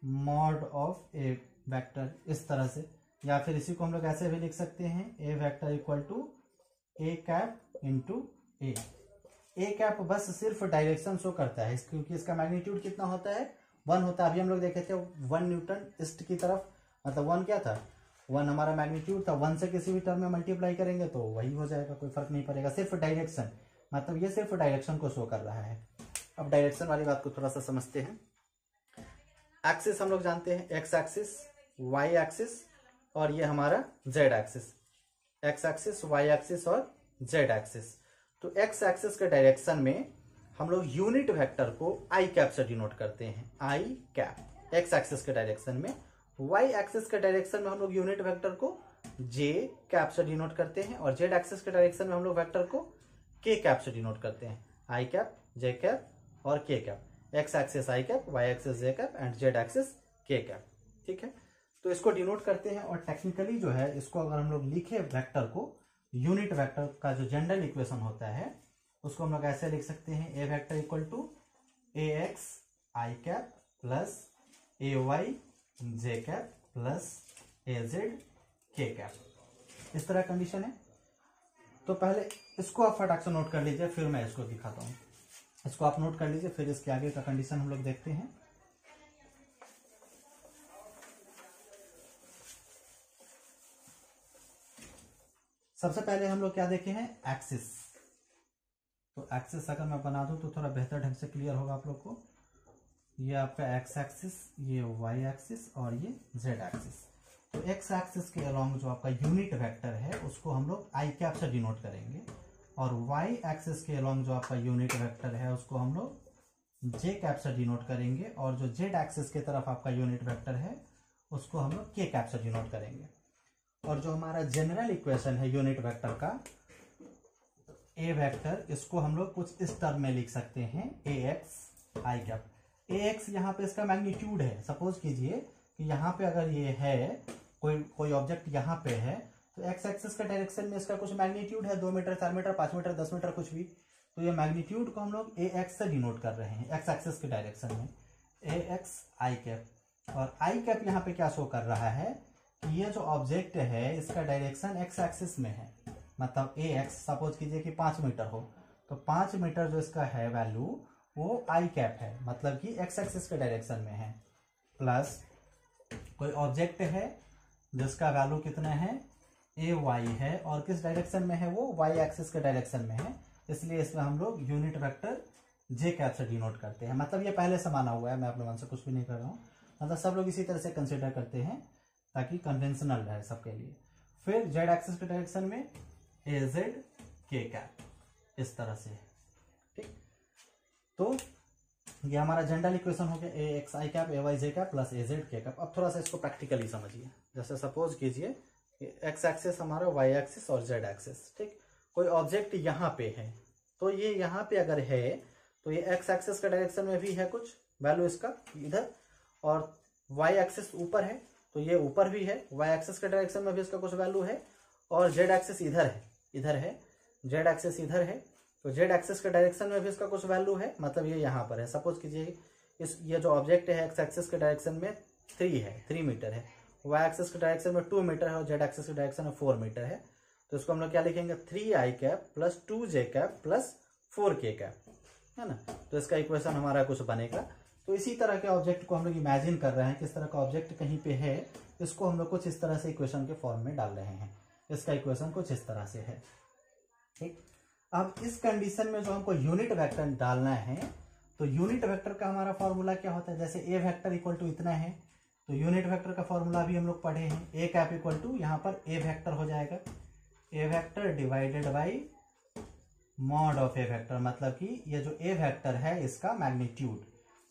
mod of A vector, इस तरह से। या फिर इसी को हम लोग ऐसे भी लिख सकते हैं, A vector equal to A cap into A. A cap बस सिर्फ डायरेक्शन शो करता है क्योंकि इसका मैग्नीट्यूड कितना होता है, 1 होता है। अभी हम लोग देखे थे 1 न्यूटन ईस्ट की तरफ, मतलब 1 क्या था, 1 हमारा मैग्नीट्यूड था। 1 से किसी भी टर्म में मल्टीप्लाई करेंगे तो वही हो जाएगा, कोई फर्क नहीं पड़ेगा। सिर्फ डायरेक्शन, मतलब ये सिर्फ डायरेक्शन को शो कर रहा है। अब डायरेक्शन वाली बात को थोड़ा सा समझते हैं। एक्सिस हम लोग जानते हैं, एक्स एक्सिस, वाई एक्सिस और ये हमारा Z axis, X axis, Y axis और जेड एक्सिस। तो एक्स एक्सिस के डायरेक्शन में हम लोग यूनिट वेक्टर को आई कैप से डिनोट करते हैं, आई कैप एक्स एक्सिस के डायरेक्शन में। वाई एक्सिस के डायरेक्शन में हम लोग यूनिट वेक्टर को जे कैप से डिनोट करते हैं और जेड एक्सिस के डायरेक्शन में हम लोग वेक्टर को के कैप से डिनोट करते हैं, आई कैप, जे कैप और K cap. X axis I cap, Y axis J cap and Z axis K cap. ठीक है, तो इसको डिनोट करते हैं। और टेक्निकली जो है इसको अगर हम लोग लिखे वेक्टर को, यूनिट वेक्टर का जो जनरल इक्वेशन होता है उसको हम लोग ऐसे लिख सकते हैं, A vector equal to A X I cap plus A Y J cap plus A Z K cap. इस तरह कंडीशन है। तो पहले इसको आप फटाक से नोट कर लीजिए, फिर मैं इसको दिखाता हूं। इसको आप नोट कर लीजिए, फिर इसके आगे का कंडीशन हम लोग देखते हैं। सबसे पहले हम लोग क्या देखे हैं, एक्सिस। तो एक्सिस अगर मैं बना दूं तो थोड़ा बेहतर ढंग से क्लियर होगा आप लोग को। ये आपका एक्स एक्सिस, ये वाई एक्सिस और ये जेड एक्सिस। तो एक्स एक्सिस के अलोंग जो आपका यूनिट वेक्टर है उसको हम लोग आई कैप से डिनोट करेंगे और वाई एक्सिस के अलोंग जो आपका यूनिट वेक्टर है उसको हम लोग जे कैप से डिनोट करेंगे और जो जेड एक्सिस की तरफ आपका यूनिट वेक्टर है उसको हम लोग के कैप से डिनोट करेंगे। और जो हमारा जनरल इक्वेशन है यूनिट वेक्टर का, ए वेक्टर, इसको हम लोग कुछ इस टर्म में लिख सकते हैं, ए X I cap. A x यहाँ पे इसका मैग्नीट्यूड है। सपोज कीजिए कि यहाँ पे अगर ये है कोई ऑब्जेक्ट यहाँ पे है तो एक्स एक्सिस के डायरेक्शन में इसका कुछ मैग्नीट्यूड है, 2 मीटर, 4 मीटर, 5 मीटर, 10 मीटर, कुछ भी। तो ये मैग्नीट्यूड को हम लोग ए एक्स से डिनोट कर रहे हैं एक्स एक्सिस के डायरेक्शन में, ए एक्स आई कैप। और आई कैप यहाँ पे क्या शो कर रहा है कि ये जो ऑब्जेक्ट है इसका डायरेक्शन एक्स एक्सिस में है। मतलब ए एक्स सपोज कीजिए कि 5 मीटर हो तो 5 मीटर जो इसका है वैल्यू वो आई कैप है, मतलब कि एक्स एक्सिस के डायरेक्शन में है। प्लस कोई ऑब्जेक्ट है जिसका वैल्यू कितना है, ए वाई है और किस डायरेक्शन में है, वो वाई एक्सिस के डायरेक्शन में है, इसलिए इसमें हम लोग यूनिट वेक्टर जे कैप से डिनोट करते हैं। मतलब ये पहले से माना हुआ है, मैं अपने मन से कुछ भी नहीं कर रहा हूँ। मतलब सब लोग इसी तरह से कंसिडर करते हैं ताकि कन्वेंशनल रहे सबके लिए। फिर जेड एक्सिस के डायरेक्शन में ए जेड के कैप, इस तरह से। ठीक, तो ये हमारा जनरल इक्वेशन हो गया, ए X I cap, A Y J cap plus A Z K cap. अब थोड़ा सा इसको प्रैक्टिकली समझिए। जैसे सपोज कीजिए एक्स एक्सिस हमारा, वाई एक्सिस और जेड एक्सिस। ठीक, कोई ऑब्जेक्ट यहाँ पे है तो ये यहाँ पे अगर है तो ये एक्स एक्सिस के डायरेक्शन में भी है कुछ वैल्यू इसका इधर, और वाई एक्सिस ऊपर है तो ये ऊपर भी है, वाई एक्सिस के डायरेक्शन में भी इसका कुछ वैल्यू है, और जेड एक्सिस इधर है, इधर है, जेड एक्सिस इधर है तो जेड एक्सिस के डायरेक्शन में भी इसका कुछ वैल्यू है, मतलब ये यहाँ पर है। सपोज कीजिए ये जो ऑब्जेक्ट है एक्स एक्सिस के डायरेक्शन में 3 है, 3 मीटर है, वाई एक्सिस के डायरेक्शन में 2 मीटर है और जेड एक्सिस के डायरेक्शन में 4 मीटर है। तो इसको हम लोग क्या लिखेंगे, 3 I cap plus 2 J cap plus 4 K cap, है ना। तो इसका इक्वेशन हमारा कुछ बनेगा। तो इसी तरह के ऑब्जेक्ट को हम लोग इमेजिन कर रहे हैं, किस तरह का ऑब्जेक्ट कहीं पे है, इसको हम लोग कुछ इस तरह से इक्वेशन के फॉर्म में डाल रहे हैं। इसका इक्वेशन कुछ इस तरह से है। ठीक, अब इस कंडीशन में जो हमको यूनिट वेक्टर डालना है तो यूनिट वेक्टर का हमारा फॉर्मूला क्या होता है। जैसे ए वेक्टर इक्वल टू इतना है तो यूनिट वेक्टर का फॉर्मूला भी हम लोग पढ़े हैं, ए कैप इक्वल टू यहाँ पर ए वेक्टर हो जाएगा, A vector divided by mod of A vector. मतलब कि ये जो ए वेक्टर है इसका मैग्नीट्यूड।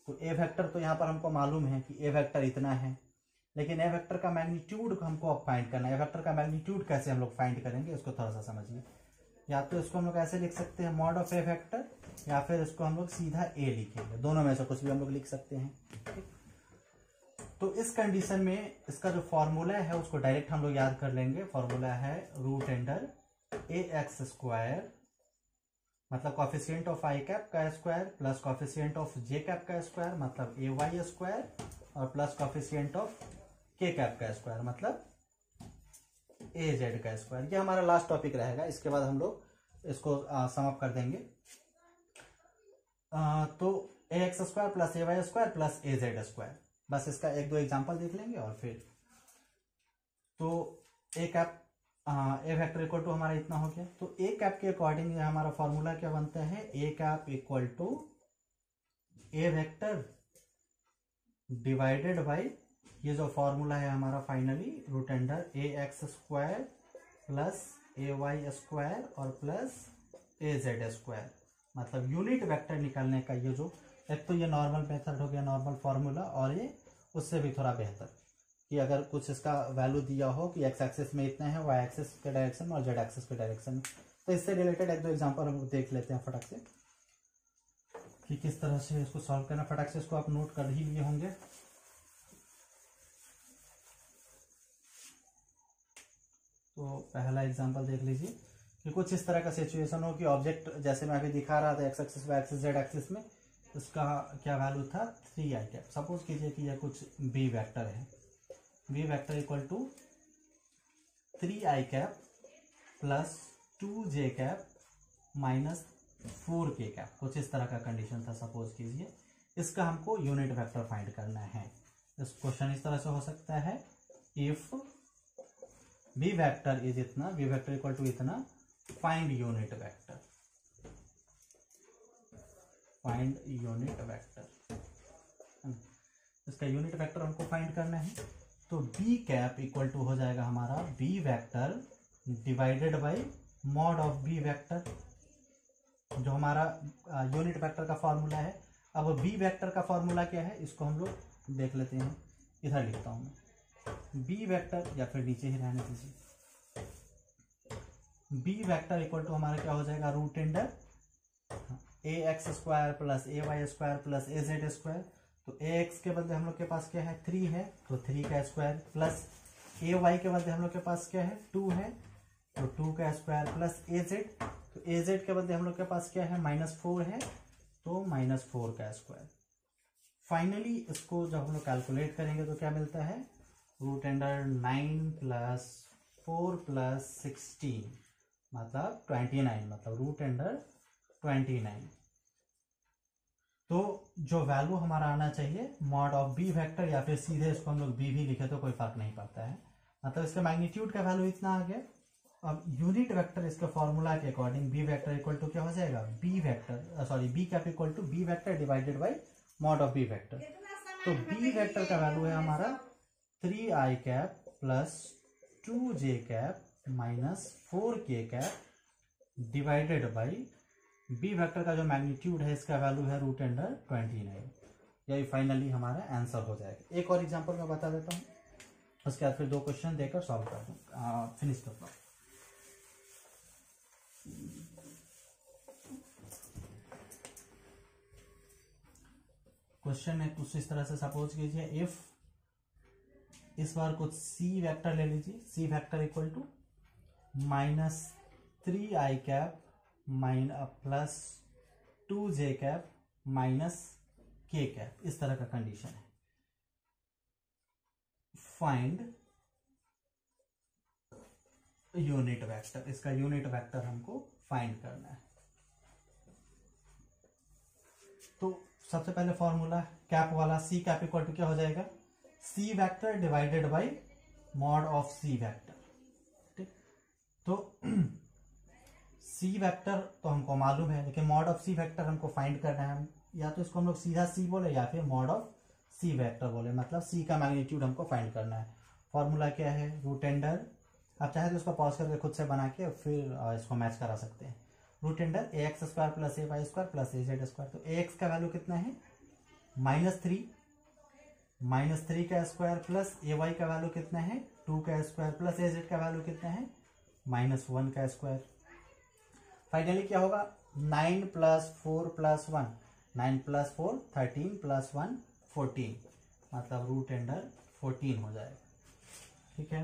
तो ए वेक्टर तो यहाँ पर हमको मालूम है कि ए वेक्टर इतना है, लेकिन ए वेक्टर का मैग्नीट्यूड हमको अब फाइंड करना है। ए वेक्टर का मैग्नीट्यूड कैसे हम लोग फाइंड करेंगे इसको थोड़ा सा समझिए। या तो इसको हम लोग ऐसे लिख सकते हैं मॉड ऑफ ए वेक्टर, या फिर इसको हम लोग सीधा ए लिखेंगे, दोनों में से कुछ भी हम लोग लिख सकते हैं। ठीक, तो इस कंडीशन में इसका जो फॉर्मूला है उसको डायरेक्ट हम लोग याद कर लेंगे। फॉर्मूला है root under A X square, मतलब कॉफिशिएंट ऑफ आई कैप का square plus coefficient of J cap का स्क्वायर मतलब ए वाई स्क्वायर, और प्लस कॉफिशिएंट ऑफ के कैप का स्क्वायर मतलब ए जेड का स्क्वायर। ये हमारा लास्ट टॉपिक रहेगा, इसके बाद हम लोग इसको समाप्त कर देंगे। तो A X square plus A Y square plus A Z square, बस इसका 1-2 एग्जाम्पल देख लेंगे। और फिर तो A cap A vector equal to हमारा इतना हो गया। तो ए कैप के अकॉर्डिंग हमारा फॉर्मूला क्या बनता है, A cap equal to A vector divided by ये जो फॉर्मूला है हमारा finally root under A X square plus A Y square और प्लस ए जेड स्क्वायर, मतलब यूनिट वेक्टर निकालने का ये जो, एक तो ये नॉर्मल मेथड हो गया, नॉर्मल फार्मूला, और ये उससे भी थोड़ा बेहतर कि अगर कुछ इसका वैल्यू दिया हो कि एक्स एक्सिस में इतना है, वाई एक्सिस के डायरेक्शन में और जेड एक्सिस के डायरेक्शन में, तो इससे रिलेटेड एक दो एग्जांपल हम देख लेते हैं फटाक से कि किस तरह से इसको सॉल्व करना। फटाक से इसको आप नोट कर ही लिए होंगे। तो पहला एग्जांपल देख लीजिए कि कुछ इस तरह का सिचुएशन हो कि ऑब्जेक्ट जैसे मैं अभी दिखा रहा था X axis Y axis Z axis में, इसका क्या वैल्यू था 3 आई कैप। सपोज कीजिए कि यह कुछ बी वेक्टर है, B vector equal to 3 I cap plus 2 J cap minus 4 K cap, कुछ इस तरह का कंडीशन था सपोज कीजिए। इसका हमको यूनिट वेक्टर फाइंड करना है। इस क्वेश्चन इस तरह से हो सकता है, इफ बी वेक्टर इज इतना, बी वेक्टर इक्वल टू इतना, find unit vector, find unit vector. इसका यूनिट वेक्टर हमको फाइंड करना है, तो बी कैप इक्वल टू हो जाएगा हमारा B vector divided by mod of B vector, जो हमारा यूनिट वेक्टर का फॉर्मूला है। अब बी वेक्टर का फॉर्मूला क्या है, इसको हम लोग देख लेते हैं। इधर लिखता हूं मैं बी वेक्टर, या फिर नीचे ही रहने दीजिए। बी वेक्टर इक्वल टू हमारा क्या हो जाएगा, root under A X square plus A Y square plus A Z square. तो ए एक्स के बदले हम लोग के पास क्या है 3 है, तो 3 का स्क्वायर, प्लस ए वाई के बदले हम लोग के पास क्या है 2 है, तो 2 का स्क्वायर, प्लस ए जेड, तो ए जेड के बदले हम लोग के पास क्या है -4 है, तो -4 का स्क्वायर। फाइनली इसको जब हम लोग कैलकुलेट करेंगे तो क्या मिलता है, रूट अंडर 9 प्लस 4 प्लस 16 मतलब 29, मतलब रूट अंडर 29। तो जो वैल्यू हमारा आना चाहिए मॉड ऑफ बी वेक्टर, या फिर सीधे इसको हम लोग बी भी लिखे तो कोई फर्क नहीं पड़ता है, मतलब इसका मैग्नीट्यूड का वैल्यू इतना आ गया। अब यूनिट वेक्टर इसके फॉर्मूला के according B vector equal to क्या हो जाएगा, B vector sorry B cap equal to B vector divided by mod of B vector. तो बी वेक्टर का वैल्यू है हमारा 3 I cap plus 2 J cap minus 4 K cap divided by B vector का जो magnitude है इसका value है root under 29। यही फाइनली हमारा आंसर हो जाएगा। एक और एग्जांपल मैं बता देता हूँ, उसके बाद फिर 2 क्वेश्चन देकर सॉल्व कर दूँ, फिनिश करता हूँ। क्वेश्चन में कुछ इस तरह से सपोज कीजिए, इफ इस बार कुछ सी वेक्टर ले लीजिए, C vector equal to -3 I cap plus 2 J cap minus K cap, इस तरह का कंडीशन है। फाइंड यूनिट वेक्टर, इसका यूनिट वेक्टर हमको फाइंड करना है। तो सबसे पहले फॉर्मूला कैप वाला, सी कैप इक्वल टू क्या हो जाएगा, C vector divided by mod of C vector. ठीक, तो सी वेक्टर तो हमको मालूम है, लेकिन मॉड ऑफ सी वेक्टर हमको फाइंड करना है। या तो इसको हम लोग सीधा सी बोले या फिर मॉड ऑफ सी वेक्टर बोले, मतलब सी का मैग्नीट्यूड हमको फाइंड करना है। फॉर्मूला क्या है, रूट अंडर, आप चाहे तो इसको पॉज करके खुद से बना के फिर इसको मैच करा सकते हैं। Root under A X square plus A Y square plus A Z square. तो ए एक्स का वैल्यू कितना है -3 का स्क्वायर प्लस ए वाई का वैल्यू कितना है 2 का स्क्वायर प्लस ए जेड का वैल्यू कितना है -1 का स्क्वायर। फाइनली क्या होगा, 9 प्लस 4 प्लस 1, 9 प्लस 4 13 प्लस 1 14, मतलब रूट अंडर 14 हो जाएगा। ठीक है,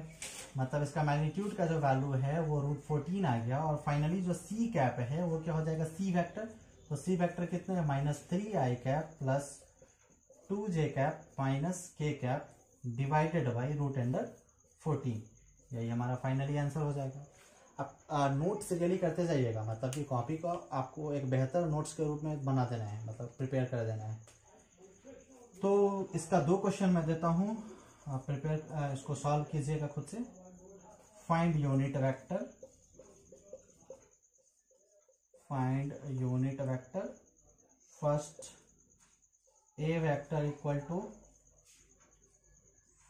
मतलब इसका मैग्नीट्यूड का जो वैल्यू है वो रूट 14 आ गया। और फाइनली जो सी कैप है वो क्या हो जाएगा, सी वेक्टर। तो सी वेक्टर कितने है, -3 I cap plus 2 J cap minus K cap divided by root under 14। यही हमारा फाइनली आंसर हो जाएगा। आप नोट्स रियली करते जाइएगा, मतलब कि कॉपी को आपको एक बेहतर नोट्स के रूप में बना देना है, मतलब प्रिपेयर कर देना है। तो इसका 2 क्वेश्चन मैं देता हूँ, आप प्रिपेयर इसको सॉल्व कीजिएगा खुद से। Find unit vector, find unit vector. First A vector equal to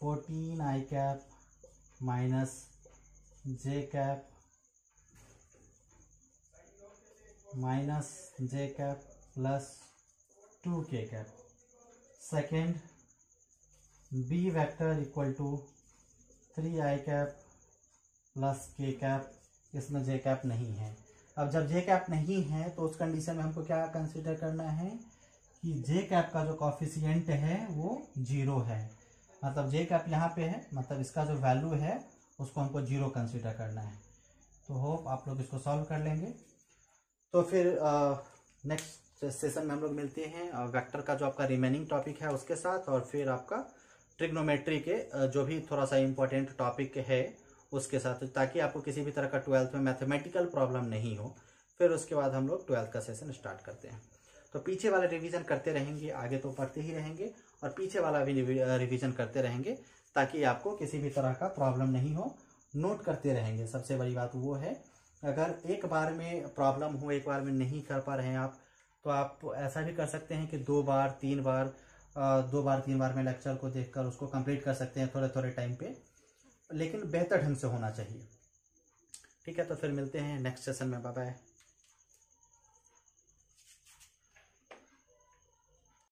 14 I cap minus J cap minus J cap plus 2k cap. Second, B vector equal to 3 I cap plus k cap, इसमें J cap नहीं है। अब जब जे cap नहीं है तो उस condition में हमको क्या कंसीडर करना है कि जे कैप का जो कॉफिशिएंट है वो 0 है, मतलब जे कैप यहाँ पे है, मतलब इसका जो वैल्यू है उसको हमको 0 कंसीडर करना है। तो होप आप लोग इसको सॉल्व कर लेंगे। तो फिर नेक्स्ट सेशन में हम लोग मिलते हैं वेक्टर का जो आपका रिमेनिंग टॉपिक है उसके साथ, और फिर आपका ट्रिग्नोमेट्री के जो भी थोड़ा सा इम्पोर्टेंट टॉपिक है उसके साथ, ताकि आपको किसी भी तरह का 12th में मैथमेटिकल प्रॉब्लम नहीं हो। फिर उसके बाद हम लोग 12th का सेशन स्टार्ट करते हैं। तो पीछे वाला रिवीजन करते रहेंगे, आगे तो पढ़ते ही रहेंगे, और पीछे वाला भी रिवीजन करते रहेंगे ताकि आपको किसी भी तरह का प्रॉब्लम नहीं हो। नोट करते रहेंगे, सबसे बड़ी बात वो है। अगर एक बार में प्रॉब्लम हो, एक बार में नहीं कर पा रहे हैं आप, तो आप ऐसा भी कर सकते हैं कि 2 बार 3 बार में लेक्चर को देखकर उसको कंप्लीट कर सकते हैं थोड़े थोड़े टाइम पे, लेकिन बेहतर ढंग से होना चाहिए। ठीक है, तो फिर मिलते हैं नेक्स्ट सेशन में। Bye bye.